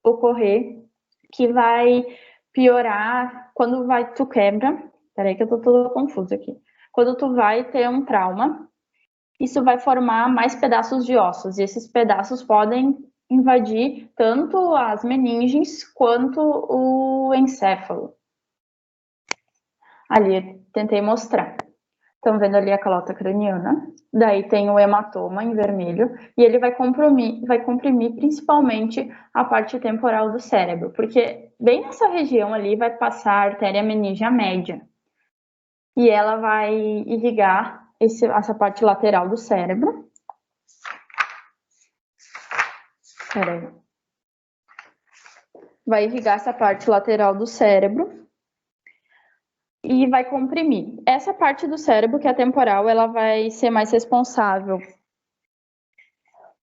ocorrer que vai piorar quando tu quebra. Peraí que eu tô toda confusa aqui. Quando tu vai ter um trauma, isso vai formar mais pedaços de ossos, e esses pedaços podem invadir tanto as meninges quanto o encéfalo. Ali, tentei mostrar. Estão vendo ali a calota craniana, daí tem o hematoma em vermelho, e ele vai comprimir principalmente a parte temporal do cérebro, porque bem nessa região ali vai passar a artéria meníngea média, e ela vai irrigar essa parte lateral do cérebro. Peraí. Vai irrigar essa parte lateral do cérebro e vai comprimir. Essa parte do cérebro, que é temporal, ela vai ser mais responsável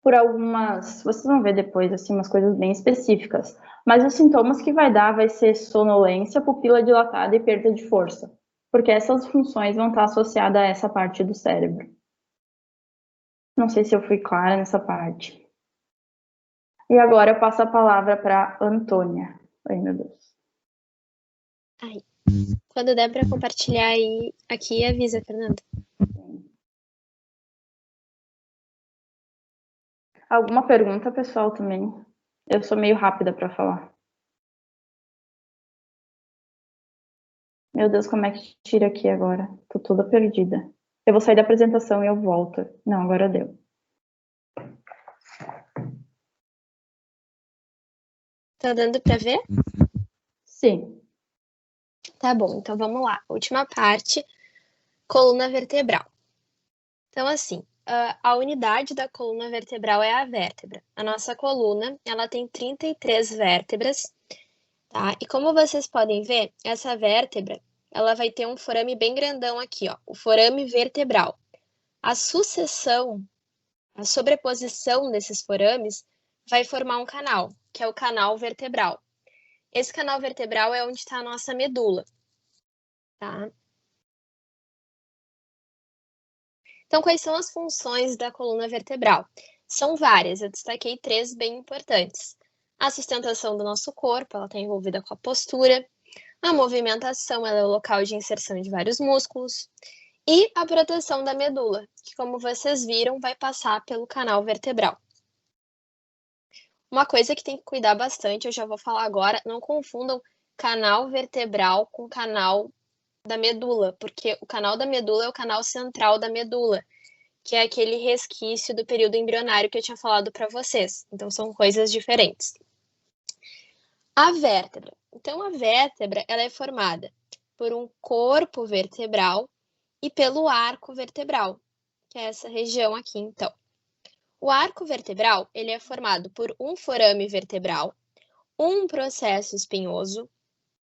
por algumas... Vocês vão ver depois, assim, umas coisas bem específicas. Mas os sintomas que vai ser sonolência, pupila dilatada e perda de força. Porque essas funções vão estar associadas a essa parte do cérebro. Não sei se eu fui clara nessa parte. E agora eu passo a palavra para Antônia. Ai, meu Deus. Ai. Quando der para compartilhar aí, aqui, avisa, Fernanda. Alguma pergunta, pessoal, também? Eu sou meio rápida para falar. Meu Deus, como é que tira aqui agora? Tô toda perdida. Eu vou sair da apresentação e eu volto. Não, agora deu. Tá dando para ver? Sim. Tá bom, então vamos lá. Última parte, coluna vertebral. Então, assim, a unidade da coluna vertebral é a vértebra. A nossa coluna, ela tem 33 vértebras, tá? E como vocês podem ver, essa vértebra, ela vai ter um forame bem grandão aqui, ó, o forame vertebral. A sucessão, a sobreposição desses forames vai formar um canal, que é o canal vertebral. Esse canal vertebral é onde está a nossa medula, tá? Então, quais são as funções da coluna vertebral? São várias, eu destaquei 3 bem importantes. A sustentação do nosso corpo, ela está envolvida com a postura. A movimentação, ela é o local de inserção de vários músculos. E a proteção da medula, que, como vocês viram, vai passar pelo canal vertebral. Uma coisa que tem que cuidar bastante, eu já vou falar agora, não confundam canal vertebral com canal da medula, porque o canal da medula é o canal central da medula, que é aquele resquício do período embrionário que eu tinha falado para vocês. Então, são coisas diferentes. A vértebra. Então, a vértebra ela é formada por um corpo vertebral e pelo arco vertebral, que é essa região aqui, então. O arco vertebral ele é formado por um forame vertebral, um processo espinhoso,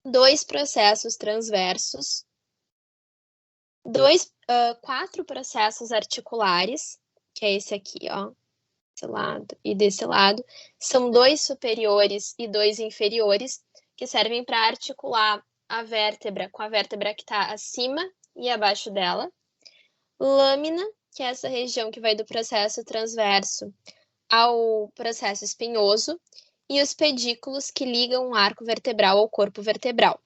2 processos transversos, 4 processos articulares, que é esse aqui, ó, desse lado e desse lado. São 2 superiores e 2 inferiores, que servem para articular a vértebra com a vértebra que está acima e abaixo dela. Lâmina, que é essa região que vai do processo transverso ao processo espinhoso, e os pedículos que ligam o arco vertebral ao corpo vertebral.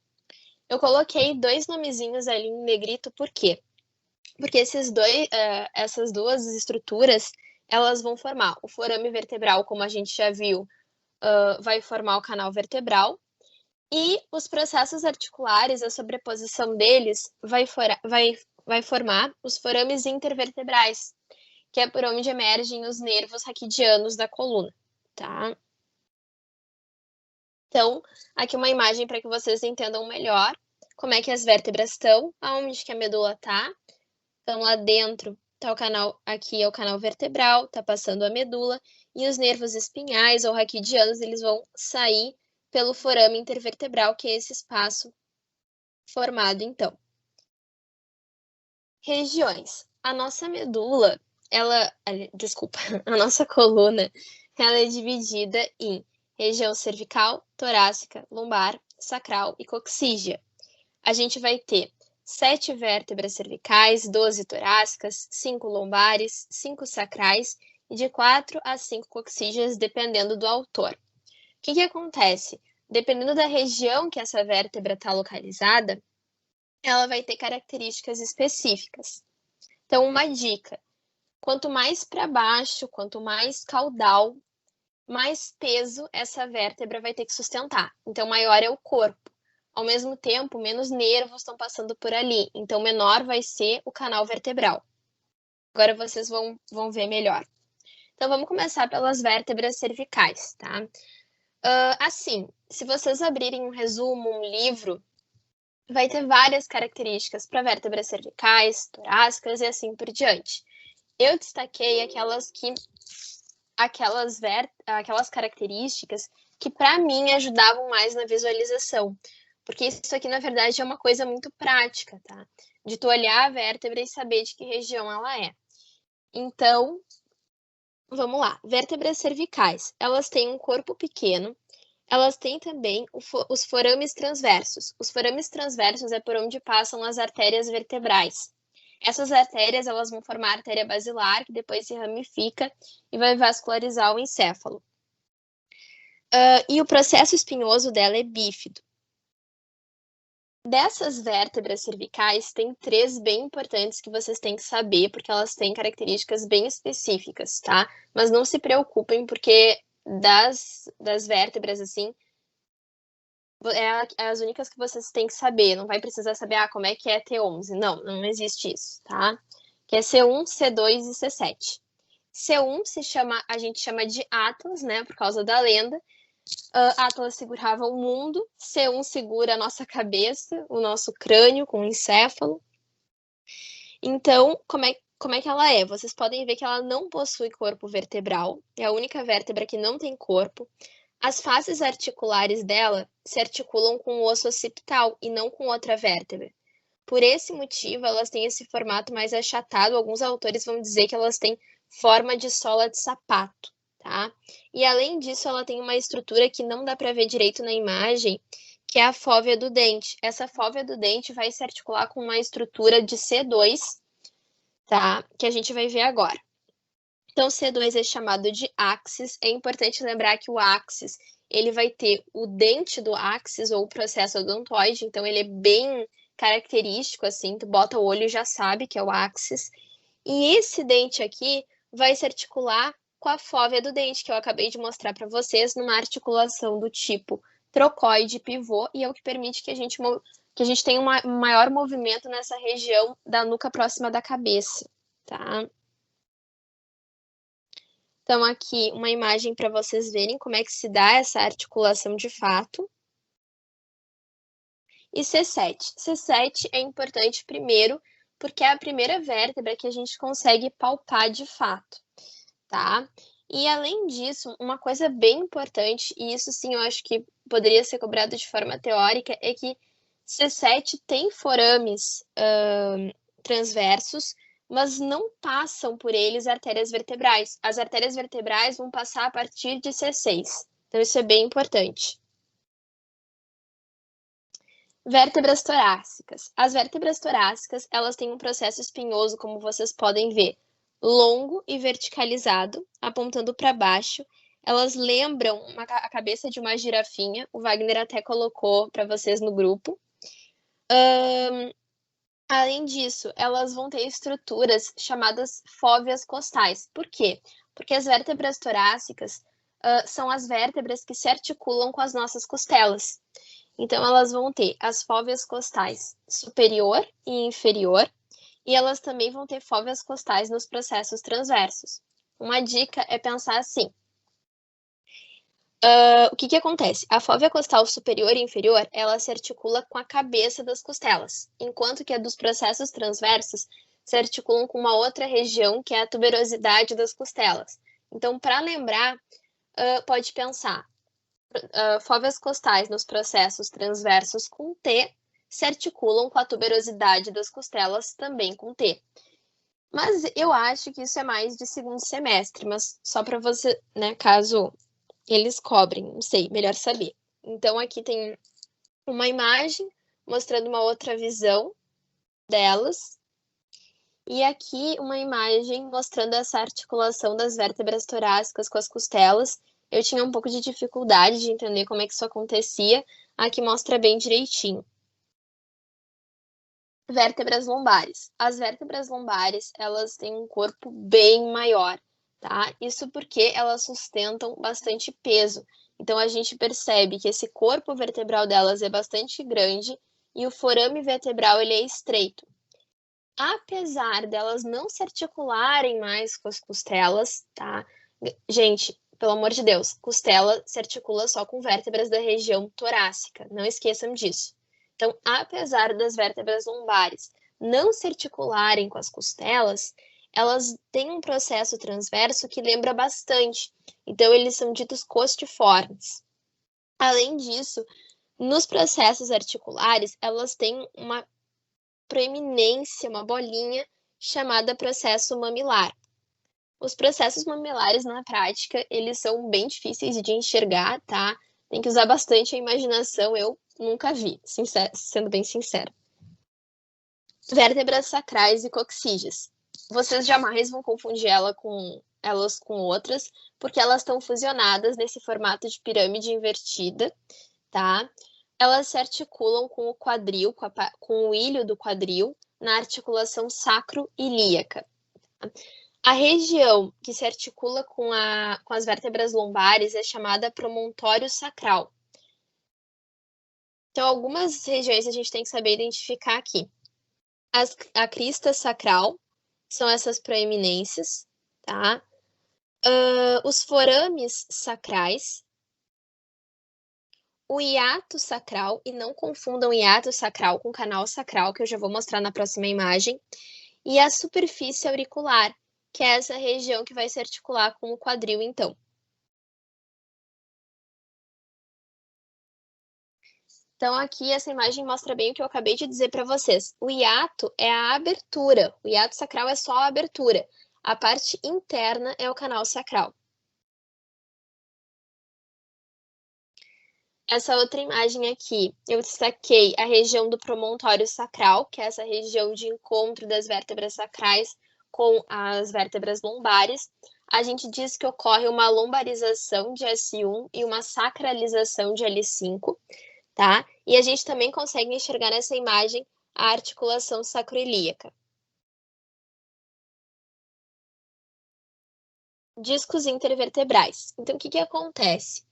Eu coloquei 2 nomezinhos ali em negrito, por quê? Porque essas 2 estruturas, elas vão formar o forame vertebral, como a gente já viu, vai formar o canal vertebral, e os processos articulares, a sobreposição deles, vai formar os forames intervertebrais, que é por onde emergem os nervos raquidianos da coluna, tá? Então, aqui uma imagem para que vocês entendam melhor como é que as vértebras estão, aonde que a medula está. Então, lá dentro tá o canal, aqui é o canal vertebral, tá passando a medula, e os nervos espinhais ou raquidianos, eles vão sair pelo forame intervertebral, que é esse espaço formado, então. Regiões. A nossa medula, a nossa coluna, ela é dividida em região cervical, torácica, lombar, sacral e coxígea. A gente vai ter 7 vértebras cervicais, 12 torácicas, 5 lombares, 5 sacrais e de 4 a 5 coxígeas, dependendo do autor. O que acontece? Dependendo da região que essa vértebra está localizada, ela vai ter características específicas. Então, uma dica: quanto mais para baixo, quanto mais caudal, mais peso essa vértebra vai ter que sustentar. Então, maior é o corpo. Ao mesmo tempo, menos nervos estão passando por ali. Então, menor vai ser o canal vertebral. Agora vocês vão ver melhor. Então, vamos começar pelas vértebras cervicais, tá? Assim, se vocês abrirem um resumo, um livro, vai ter várias características para vértebras cervicais, torácicas e assim por diante. Eu destaquei aquelas características que, para mim, ajudavam mais na visualização. Porque isso aqui, na verdade, é uma coisa muito prática, tá? De tu olhar a vértebra e saber de que região ela é. Então, vamos lá. Vértebras cervicais. Elas têm um corpo pequeno. Elas têm também os forames transversos. Os forames transversos é por onde passam as artérias vertebrais. Essas artérias, elas vão formar a artéria basilar, que depois se ramifica e vai vascularizar o encéfalo. E o processo espinhoso dela é bífido. Dessas vértebras cervicais, tem 3 bem importantes que vocês têm que saber, porque elas têm características bem específicas, tá? Mas não se preocupem, porque das vértebras, assim, é as únicas que vocês têm que saber. Não vai precisar saber, como é que é T11. Não existe isso, tá? Que é C1, C2 e C7. C1 a gente chama de Atlas, né? Por causa da lenda. Atlas segurava o mundo, C1 segura a nossa cabeça, o nosso crânio com o encéfalo. Então, como é que ela é? Vocês podem ver que ela não possui corpo vertebral, é a única vértebra que não tem corpo. As faces articulares dela se articulam com o osso occipital e não com outra vértebra. Por esse motivo, elas têm esse formato mais achatado. Alguns autores vão dizer que elas têm forma de sola de sapato. Tá? E além disso, ela tem uma estrutura que não dá para ver direito na imagem, que é a fóvea do dente. Essa fóvea do dente vai se articular com uma estrutura de C2, tá? Que a gente vai ver agora. Então, C2 é chamado de áxis. É importante lembrar que o áxis, ele vai ter o dente do áxis, ou o processo odontoide, então ele é bem característico, assim, tu bota o olho e já sabe que é o áxis. E esse dente aqui vai se articular com a fóvea do dente, que eu acabei de mostrar para vocês, numa articulação do tipo trocoide pivô, e é o que permite que a gente tenha um maior movimento nessa região da nuca próxima da cabeça, tá? Então, aqui uma imagem para vocês verem como é que se dá essa articulação de fato. E C7. C7 é importante primeiro, porque é a primeira vértebra que a gente consegue palpar de fato, tá? E além disso, uma coisa bem importante, e isso sim eu acho que poderia ser cobrado de forma teórica, é que C7 tem forames transversos, mas não passam por eles artérias vertebrais. As artérias vertebrais vão passar a partir de C6. Então isso é bem importante. Vértebras torácicas. As vértebras torácicas, elas têm um processo espinhoso, como vocês podem ver, longo e verticalizado, apontando para baixo. Elas lembram a cabeça de uma girafinha. O Wagner até colocou para vocês no grupo. Além disso, elas vão ter estruturas chamadas fóveas costais. Por quê? Porque as vértebras torácicas são as vértebras que se articulam com as nossas costelas. Então, elas vão ter as fóveas costais superior e inferior, e elas também vão ter fóveas costais nos processos transversos. Uma dica é pensar assim. O que acontece? A fóvea costal superior e inferior, ela se articula com a cabeça das costelas, enquanto que a dos processos transversos se articulam com uma outra região, que é a tuberosidade das costelas. Então, para lembrar, pode pensar, fóveas costais nos processos transversos com T se articulam com a tuberosidade das costelas também com T. Mas eu acho que isso é mais de segundo semestre, mas só para você, né, caso eles cobrem, não sei, melhor saber. Então, aqui tem uma imagem mostrando uma outra visão delas. E aqui uma imagem mostrando essa articulação das vértebras torácicas com as costelas. Eu tinha um pouco de dificuldade de entender como é que isso acontecia. Aqui mostra bem direitinho. Vértebras lombares. As vértebras lombares, elas têm um corpo bem maior, tá? Isso porque elas sustentam bastante peso. Então, a gente percebe que esse corpo vertebral delas é bastante grande e o forame vertebral ele é estreito. Apesar delas não se articularem mais com as costelas, tá? Gente, pelo amor de Deus, costela se articula só com vértebras da região torácica. Não esqueçam disso. Então, apesar das vértebras lombares não se articularem com as costelas, elas têm um processo transverso que lembra bastante. Então, eles são ditos costiformes. Além disso, nos processos articulares, elas têm uma proeminência, uma bolinha chamada processo mamilar. Os processos mamilares, na prática, eles são bem difíceis de enxergar, tá? Tem que usar bastante a imaginação, eu nunca vi, sendo bem sincera. Vértebras sacrais e coxígeas. Vocês jamais vão confundir elas com outras, porque elas estão fusionadas nesse formato de pirâmide invertida, tá? Elas se articulam com o quadril, com o ilho do quadril, na articulação sacro-ilíaca. A região que se articula com as vértebras lombares é chamada promontório sacral. Então, algumas regiões a gente tem que saber identificar aqui. A crista sacral são essas proeminências, tá? Os forames sacrais, o hiato sacral, e não confundam hiato sacral com canal sacral, que eu já vou mostrar na próxima imagem, e a superfície auricular, que é essa região que vai se articular com o quadril, então. Então, aqui essa imagem mostra bem o que eu acabei de dizer para vocês. O hiato é a abertura, o hiato sacral é só a abertura. A parte interna é o canal sacral. Essa outra imagem aqui, eu destaquei a região do promontório sacral, que é essa região de encontro das vértebras sacrais com as vértebras lombares. A gente diz que ocorre uma lombarização de S1 e uma sacralização de L5. Tá? E a gente também consegue enxergar nessa imagem a articulação sacroilíaca. Discos intervertebrais. Então, o que acontece?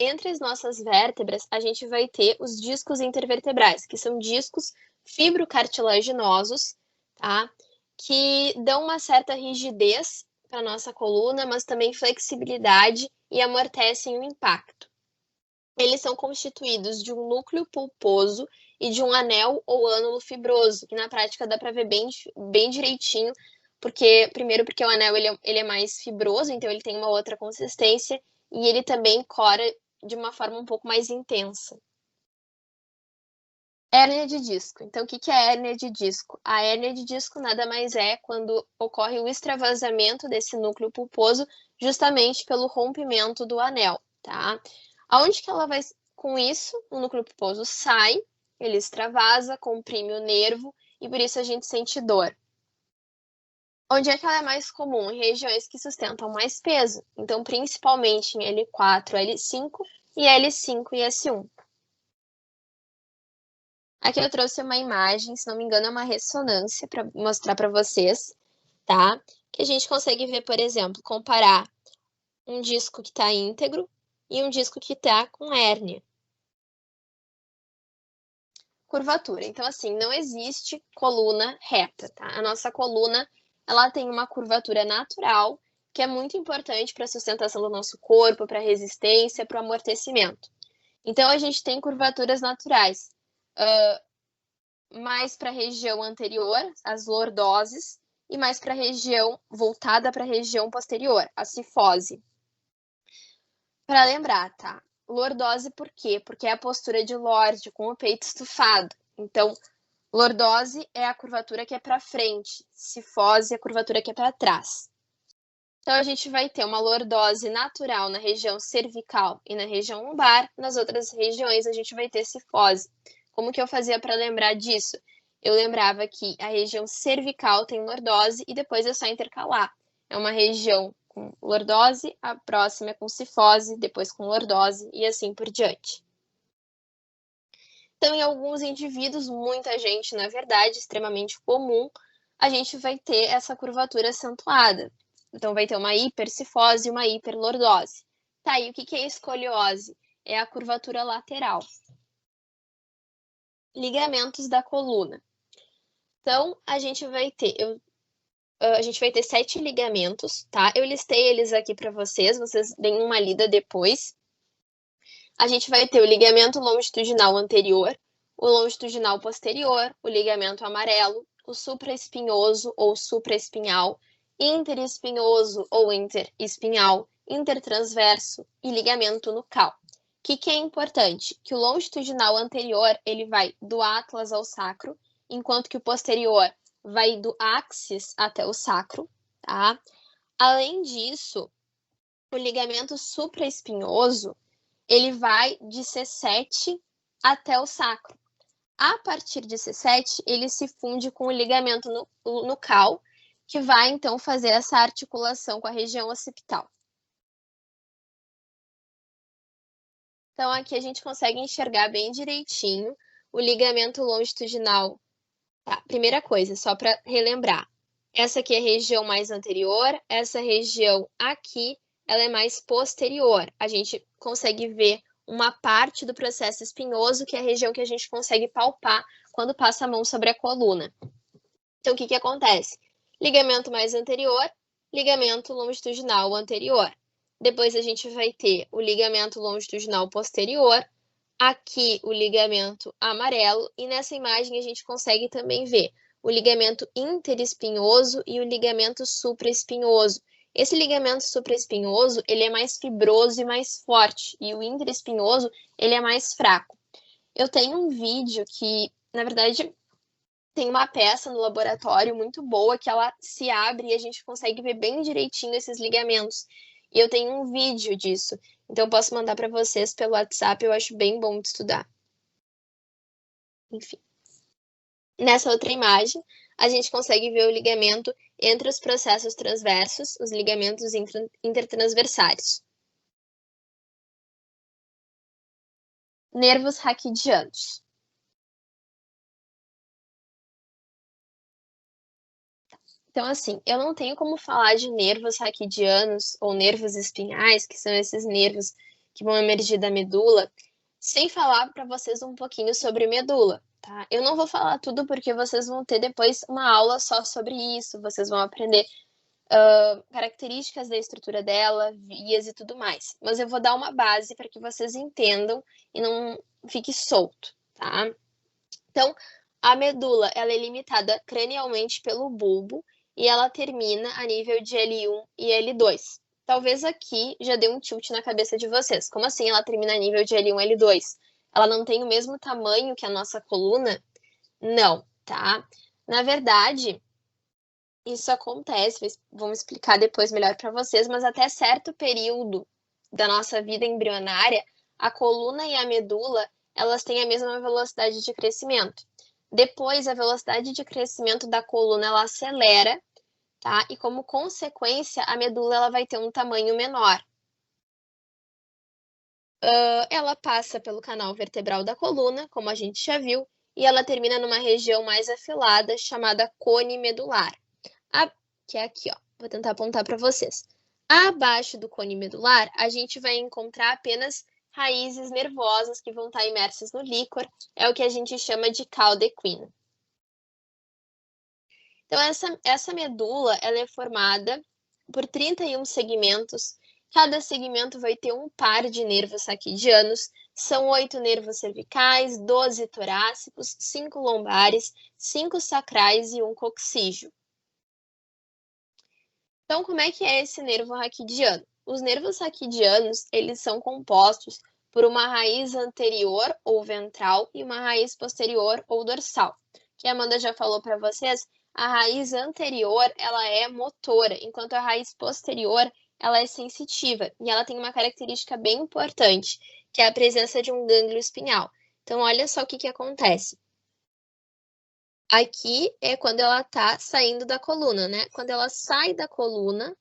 Entre as nossas vértebras, a gente vai ter os discos intervertebrais, que são discos fibrocartilaginosos, tá? Que dão uma certa rigidez para a nossa coluna, mas também flexibilidade e amortecem o impacto. Eles são constituídos de um núcleo pulposo e de um anel ou ânulo fibroso, que na prática dá para ver bem direitinho, primeiro porque o anel ele é mais fibroso, então ele tem uma outra consistência, e ele também cora de uma forma um pouco mais intensa. Hérnia de disco. Então, o que é a hérnia de disco? A hérnia de disco nada mais é quando ocorre o extravasamento desse núcleo pulposo, justamente pelo rompimento do anel, tá? Aonde que ela vai com isso? O núcleo pulposo sai, ele extravasa, comprime o nervo e por isso a gente sente dor. Onde é que ela é mais comum? Em regiões que sustentam mais peso. Então, principalmente em L4, L5 e L5 e S1. Aqui eu trouxe uma imagem, se não me engano, é uma ressonância para mostrar para vocês, tá? Que a gente consegue ver, por exemplo, comparar um disco que está íntegro e um disco que está com hérnia. Curvatura. Então, assim, não existe coluna reta, tá? A nossa coluna, ela tem uma curvatura natural, que é muito importante para a sustentação do nosso corpo, para a resistência, para o amortecimento. Então, a gente tem curvaturas naturais. Mais para a região anterior, as lordoses, e mais para a região, voltada para a região posterior, a cifose. Para lembrar, tá? Lordose por quê? Porque é a postura de lorde, com o peito estufado. Então, lordose é a curvatura que é para frente, cifose é a curvatura que é para trás. Então, a gente vai ter uma lordose natural na região cervical e na região lombar. Nas outras regiões, a gente vai ter cifose. Como que eu fazia para lembrar disso? Eu lembrava que a região cervical tem lordose e depois é só intercalar. É uma região com lordose, a próxima é com cifose, depois com lordose e assim por diante. Então, em alguns indivíduos, muita gente, na verdade, extremamente comum, a gente vai ter essa curvatura acentuada. Então, vai ter uma hipercifose e uma hiperlordose. Tá, e o que é escoliose? É a curvatura lateral. Ligamentos da coluna. Então, a gente vai ter 7 ligamentos, tá? Eu listei eles aqui para vocês deem uma lida depois. A gente vai ter o ligamento longitudinal anterior, o longitudinal posterior, o ligamento amarelo, o supraespinhoso ou supraespinhal, interespinhoso ou interespinhal, intertransverso e ligamento nucal. O que é importante? Que o longitudinal anterior ele vai do atlas ao sacro, enquanto que o posterior vai do áxis até o sacro, tá? Além disso, o ligamento supraespinhoso, ele vai de C7 até o sacro. A partir de C7, ele se funde com o ligamento nucal, que vai, então, fazer essa articulação com a região occipital. Então, aqui a gente consegue enxergar bem direitinho o ligamento longitudinal. Tá, primeira coisa, só para relembrar. Essa aqui é a região mais anterior, essa região aqui, ela é mais posterior. A gente consegue ver uma parte do processo espinhoso, que é a região que a gente consegue palpar quando passa a mão sobre a coluna. Então, o que acontece? Ligamento mais anterior, ligamento longitudinal anterior. Depois a gente vai ter o ligamento longitudinal posterior, aqui o ligamento amarelo, e nessa imagem a gente consegue também ver o ligamento interespinhoso e o ligamento supraespinhoso. Esse ligamento supraespinhoso, ele é mais fibroso e mais forte, e o interespinhoso, ele é mais fraco. Eu tenho um vídeo que, na verdade, tem uma peça no laboratório muito boa que ela se abre e a gente consegue ver bem direitinho esses ligamentos. E eu tenho um vídeo disso. Então, eu posso mandar para vocês pelo WhatsApp, eu acho bem bom de estudar. Enfim. Nessa outra imagem, a gente consegue ver o ligamento entre os processos transversos, os ligamentos intertransversários. Nervos raquidianos. Então, assim, eu não tenho como falar de nervos raquidianos ou nervos espinhais, que são esses nervos que vão emergir da medula, sem falar para vocês um pouquinho sobre medula, tá? Eu não vou falar tudo porque vocês vão ter depois uma aula só sobre isso, vocês vão aprender características da estrutura dela, vias e tudo mais. Mas eu vou dar uma base para que vocês entendam e não fique solto, tá? Então, a medula, ela é limitada cranialmente pelo bulbo, e ela termina a nível de L1 e L2. Talvez aqui já dê um tilt na cabeça de vocês. Como assim ela termina a nível de L1 e L2? Ela não tem o mesmo tamanho que a nossa coluna? Não, tá? Na verdade, isso acontece, vamos explicar depois melhor para vocês, mas até certo período da nossa vida embrionária, a coluna e a medula, elas têm a mesma velocidade de crescimento. Depois, a velocidade de crescimento da coluna, ela acelera, tá? E como consequência, a medula ela vai ter um tamanho menor. Ela passa pelo canal vertebral da coluna, como a gente já viu, e ela termina numa região mais afilada chamada cone medular, que é aqui, ó. Vou tentar apontar para vocês. Abaixo do cone medular, a gente vai encontrar apenas raízes nervosas que vão estar imersas no líquor, é o que a gente chama de cauda equina. Então, essa medula ela é formada por 31 segmentos. Cada segmento vai ter um par de nervos saquidianos. São 8 nervos cervicais, 12 torácicos, 5 lombares, 5 sacrais e 1 coxígeo. Então, como é que é esse nervo raquidiano? Os nervos raquidianos, eles são compostos por uma raiz anterior ou ventral e uma raiz posterior ou dorsal. Que a Amanda já falou para vocês, a raiz anterior, ela é motora, enquanto a raiz posterior, ela é sensitiva. E ela tem uma característica bem importante, que é a presença de um gânglio espinhal. Então, olha só o que acontece. Aqui é quando ela está saindo da coluna, né? Quando ela sai da coluna,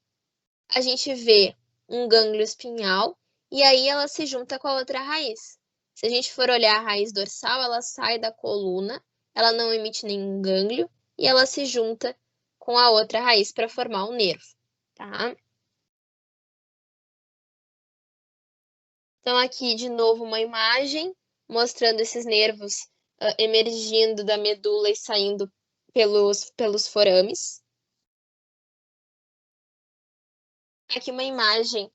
a gente vê um gânglio espinhal e aí ela se junta com a outra raiz. Se a gente for olhar a raiz dorsal, ela sai da coluna, ela não emite nenhum gânglio e ela se junta com a outra raiz para formar um nervo, tá? Então, aqui, de novo, uma imagem mostrando esses nervos emergindo da medula e saindo pelos forames. Aqui uma imagem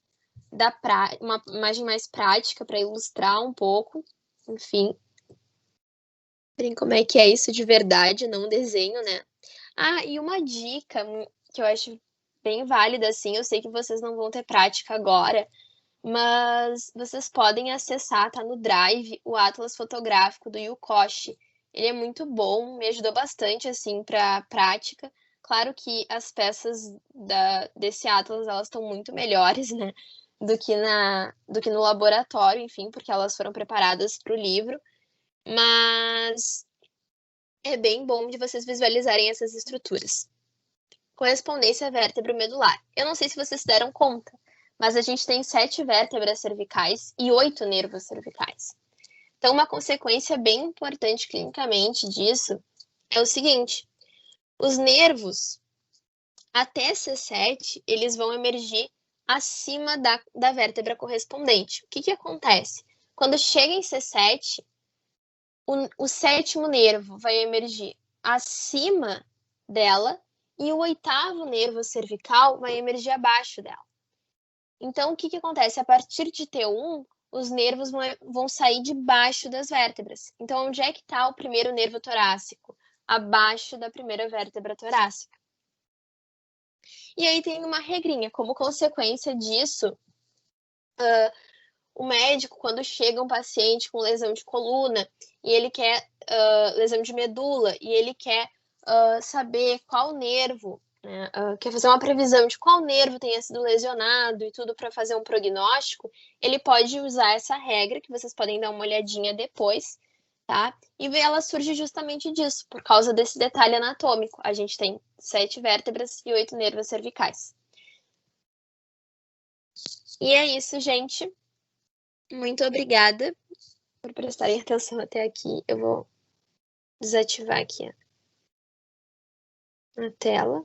uma imagem mais prática para ilustrar um pouco, enfim. Verem como é que é isso de verdade, não um desenho, né? E uma dica que eu acho bem válida, assim, eu sei que vocês não vão ter prática agora, mas vocês podem acessar, tá no Drive, o Atlas Fotográfico do Yukoshi. Ele é muito bom, me ajudou bastante, assim, para prática. Claro que as peças desse Atlas, elas estão muito melhores, né, do que no laboratório, enfim, porque elas foram preparadas para o livro. Mas é bem bom de vocês visualizarem essas estruturas. Correspondência vértebro-medular. Eu não sei se vocês se deram conta, mas a gente tem 7 vértebras cervicais e 8 nervos cervicais. Então, uma consequência bem importante clinicamente disso é o seguinte: os nervos até C7, eles vão emergir acima da vértebra correspondente. O que acontece? Quando chega em C7, o 7º nervo vai emergir acima dela e o 8º nervo cervical vai emergir abaixo dela. Então, o que acontece? A partir de T1, os nervos vão sair debaixo das vértebras. Então, onde é que está o primeiro nervo torácico? Abaixo da primeira vértebra torácica. E aí tem uma regrinha. Como consequência disso, o médico, quando chega um paciente com lesão de coluna, e ele quer lesão de medula, e ele quer saber qual nervo, né, quer fazer uma previsão de qual nervo tenha sido lesionado e tudo para fazer um prognóstico, ele pode usar essa regra, que vocês podem dar uma olhadinha depois, tá? E ela surge justamente disso, por causa desse detalhe anatômico. A gente tem 7 vértebras e 8 nervos cervicais. E é isso, gente. Muito obrigada por prestarem atenção até aqui. Eu vou desativar aqui a tela.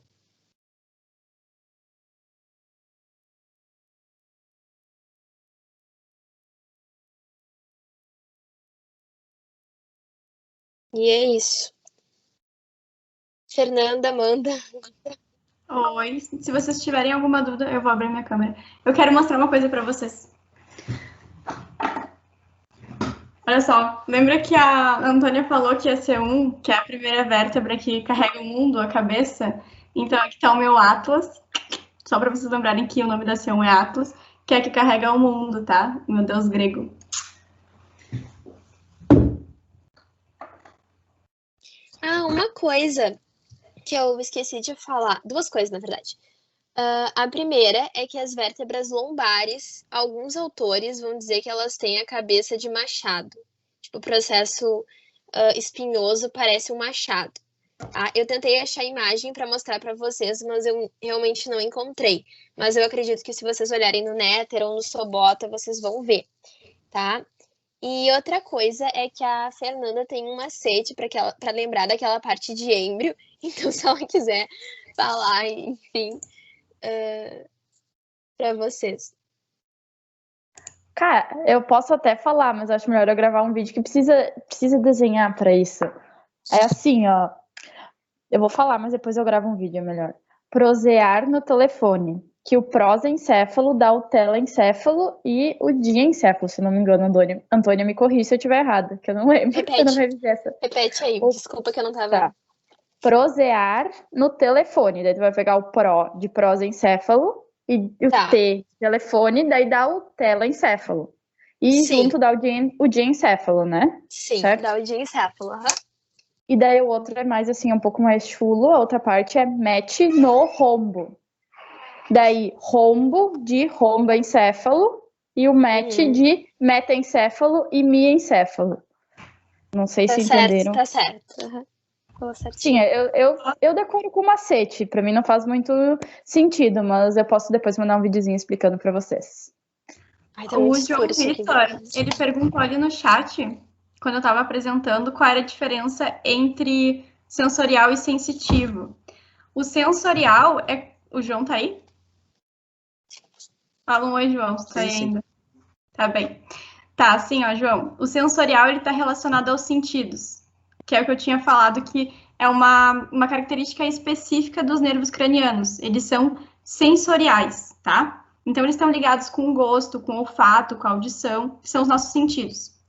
E é isso. Fernanda, Amanda. Oi, se vocês tiverem alguma dúvida, eu vou abrir minha câmera. Eu quero mostrar uma coisa para vocês. Olha só, lembra que a Antônia falou que a C1, que é a primeira vértebra que carrega o mundo, a cabeça? Então aqui está o meu Atlas, só para vocês lembrarem que o nome da C1 é Atlas, que é a que carrega o mundo, tá? Meu Deus grego. Uma coisa que eu esqueci de falar, 2 coisas, na verdade. A primeira é que as vértebras lombares, alguns autores vão dizer que elas têm a cabeça de machado. Tipo, o processo espinhoso parece um machado. Tá? Eu tentei achar a imagem para mostrar para vocês, mas eu realmente não encontrei. Mas eu acredito que se vocês olharem no Néter ou no Sobota, vocês vão ver, tá? E outra coisa é que a Fernanda tem um macete para lembrar daquela parte de êmbrio. Então, se ela quiser falar, enfim, para vocês. Cara, eu posso até falar, mas eu acho melhor eu gravar um vídeo que precisa desenhar para isso. É assim, ó. Eu vou falar, mas depois eu gravo um vídeo, é melhor. Prosear no telefone. Que o prosencéfalo dá o telencéfalo e o diencéfalo, se não me engano, Antônia me corrija se eu estiver errada, que eu não lembro. Repete. Eu não revisei essa. Repete aí, desculpa que eu não tava... Tá. Prosear no telefone. Daí tu vai pegar o pro de prosencéfalo e o T, telefone, daí dá o telencéfalo. E junto dá o diencéfalo, né? Sim, certo? dá o diencéfalo. E daí o outro é mais assim, um pouco mais chulo. A outra parte é mete no rombo. Daí rombo de romboencéfalo e o mete de metencéfalo e miencéfalo. Não sei se entenderam. Tá certo. Sim, eu decoro com macete. Pra mim não faz muito sentido, mas eu posso depois mandar um videozinho explicando pra vocês. O João Vitor, ele perguntou ali no chat, quando eu tava apresentando, qual era a diferença entre sensorial e sensitivo. O sensorial é... O João tá aí? Fala um oi, João, você tá aí ainda? Tá bem. Tá, assim, ó, João. O sensorial, ele tá relacionado aos sentidos, que é o que eu tinha falado, que é uma característica específica dos nervos cranianos. Eles são sensoriais, tá? Então, eles estão ligados com o gosto, com o olfato, com a audição, que são os nossos sentidos.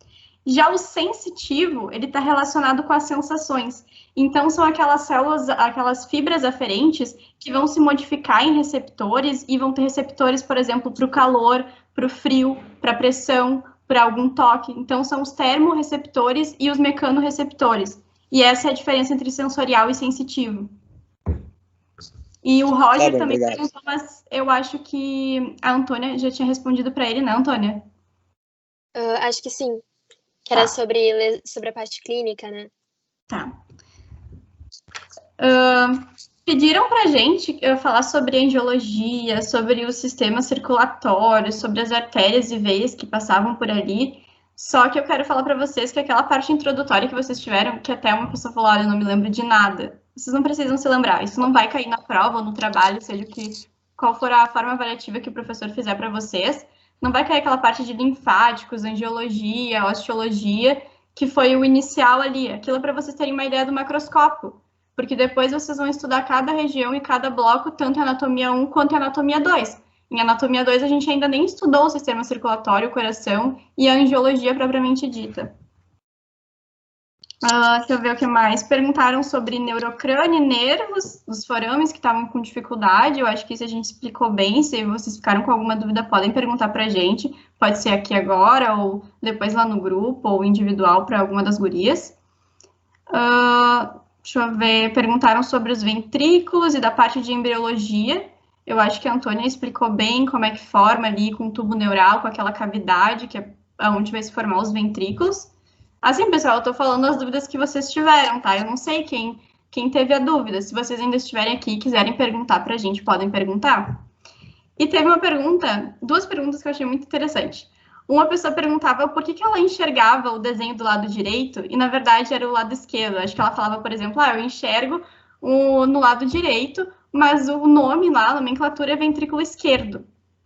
Já o sensitivo, ele está relacionado com as sensações. Então, são aquelas células, aquelas fibras aferentes que vão se modificar em receptores e vão ter receptores, por exemplo, para o calor, para o frio, para a pressão, para algum toque. Então, são os termorreceptores e os mecanorreceptores. E essa é a diferença entre sensorial e sensitivo. E o Roger também perguntou, mas eu acho que a Antônia já tinha respondido para ele, né, Antônia? Acho que sim. Que era sobre a parte clínica, né? Tá. Pediram pra gente falar sobre angiologia, sobre o sistema circulatório, sobre as artérias e veias que passavam por ali. Só que eu quero falar para vocês que aquela parte introdutória que vocês tiveram, que até uma pessoa falou, olha, eu não me lembro de nada. Vocês não precisam se lembrar. Isso não vai cair na prova ou no trabalho, seja qual for a forma avaliativa que o professor fizer para vocês. Não vai cair aquela parte de linfáticos, angiologia, osteologia, que foi o inicial ali. Aquilo é para vocês terem uma ideia do macroscópio. Porque depois vocês vão estudar cada região e cada bloco, tanto em anatomia 1 quanto em anatomia 2. Em anatomia 2, a gente ainda nem estudou o sistema circulatório, o coração e a angiologia propriamente dita. Deixa eu ver o que mais. Perguntaram sobre neurocrânio e nervos, os forames que estavam com dificuldade. Eu acho que isso a gente explicou bem. Se vocês ficaram com alguma dúvida, podem perguntar para a gente. Pode ser aqui agora, ou depois lá no grupo, ou individual para alguma das gurias. Deixa eu ver. Perguntaram sobre os ventrículos e da parte de embriologia. Eu acho que a Antônia explicou bem como é que forma ali com o tubo neural, com aquela cavidade, que é onde vai se formar os ventrículos. Assim, pessoal, eu tô falando as dúvidas que vocês tiveram, tá? Eu não sei quem teve a dúvida. Se vocês ainda estiverem aqui e quiserem perguntar pra gente, podem perguntar. E teve uma pergunta, duas perguntas que eu achei muito interessante. Uma pessoa perguntava por que ela enxergava o desenho do lado direito e, na verdade, era o lado esquerdo. Acho que ela falava, por exemplo, eu enxergo no lado direito, mas o nome lá, a nomenclatura, é ventrículo esquerdo.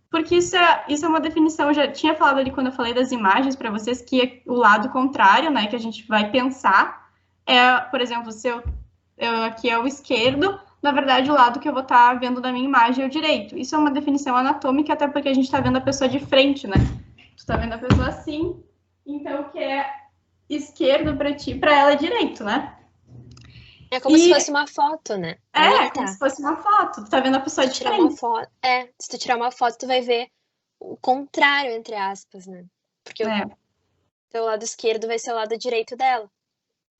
Porque isso é uma definição, eu já tinha falado ali quando eu falei das imagens para vocês, que é o lado contrário, né, que a gente vai pensar, por exemplo, se aqui é o esquerdo, na verdade o lado que eu vou estar vendo da minha imagem é o direito. Isso é uma definição anatômica, até porque a gente está vendo a pessoa de frente, né? Tu está vendo a pessoa assim, então o que é esquerdo para ti, para ela é direito, né? É como se fosse uma foto, né? Como se fosse uma foto. Tu tá vendo a pessoa de frente. Se tu tirar uma foto, tu vai ver o contrário, entre aspas, né? Porque o teu lado esquerdo vai ser o lado direito dela.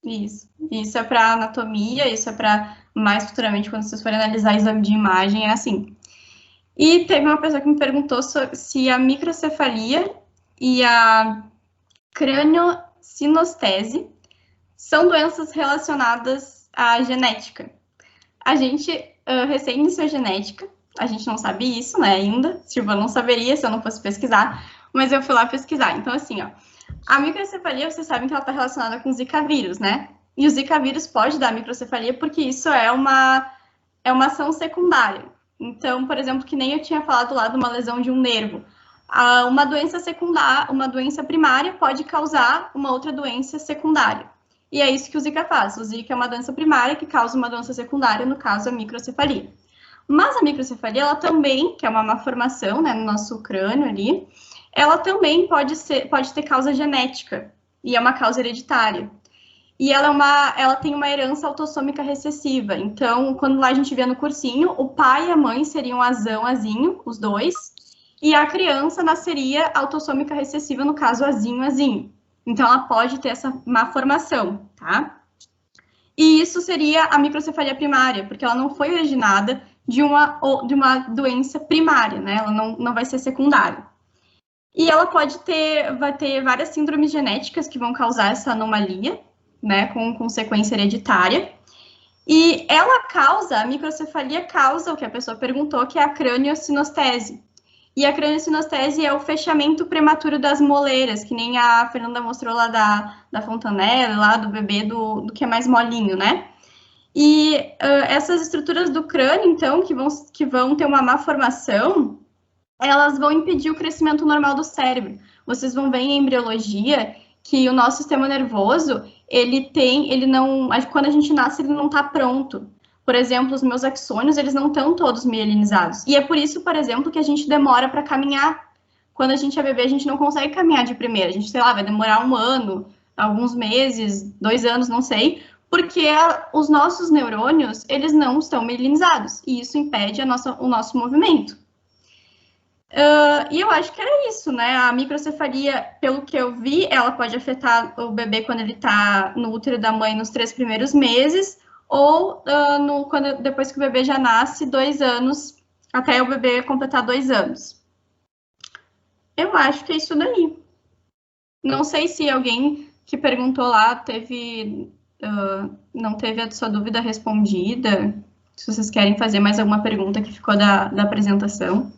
Isso é para anatomia, isso é para mais futuramente, quando vocês forem analisar exame de imagem, é assim. E teve uma pessoa que me perguntou se a microcefalia e a crâniosinostese são doenças relacionadas à genética. A gente recém iniciou genética, a gente não sabe isso, né, ainda. Silvana não saberia se eu não fosse pesquisar, mas eu fui lá pesquisar. Então, assim, A microcefalia, vocês sabem que ela está relacionada com o Zika vírus, né? E o Zika vírus pode dar microcefalia porque isso é uma ação secundária. Então, por exemplo, que nem eu tinha falado lá de uma lesão de um nervo. Uma doença secundária, uma doença primária pode causar uma outra doença secundária. E é isso que o Zika faz. O Zika é uma doença primária que causa uma doença secundária, no caso, a microcefalia. Mas a microcefalia, ela também, que é uma malformação, né, no nosso crânio ali, ela também pode ter causa genética, e é uma causa hereditária. E ela tem uma herança autossômica recessiva. Então, quando lá a gente vê no cursinho, o pai e a mãe seriam azão, azinho, os dois, e a criança nasceria autossômica recessiva, no caso, azinho, azinho. Então, ela pode ter essa malformação, tá? E isso seria a microcefalia primária, porque ela não foi originada de uma doença primária, né? Ela não vai ser secundária. E ela vai ter várias síndromes genéticas que vão causar essa anomalia, né? Com consequência hereditária. E a microcefalia causa o que a pessoa perguntou, que é a crâniosinostese. E a crâniosinostese é o fechamento prematuro das moleiras, que nem a Fernanda mostrou lá da Fontanella, lá do bebê do que é mais molinho, né? E essas estruturas do crânio, então, que vão ter uma má formação, elas vão impedir o crescimento normal do cérebro. Vocês vão ver em embriologia que o nosso sistema nervoso, quando a gente nasce, ele não está pronto. Por exemplo, os meus axônios, eles não estão todos mielinizados. E é por isso, por exemplo, que a gente demora para caminhar. Quando a gente é bebê, a gente não consegue caminhar de primeira. A gente, sei lá, vai demorar 1 ano, alguns meses, 2 anos, não sei, porque os nossos neurônios, eles não estão mielinizados. E isso impede o nosso movimento. E eu acho que era isso, né? A microcefalia, pelo que eu vi, ela pode afetar o bebê quando ele está no útero da mãe nos 3 primeiros meses, ou depois que o bebê já nasce, 2 anos, até o bebê completar 2 anos. Eu acho que é isso daí. Não sei se alguém que perguntou lá não teve a sua dúvida respondida. Se vocês querem fazer mais alguma pergunta que ficou da apresentação.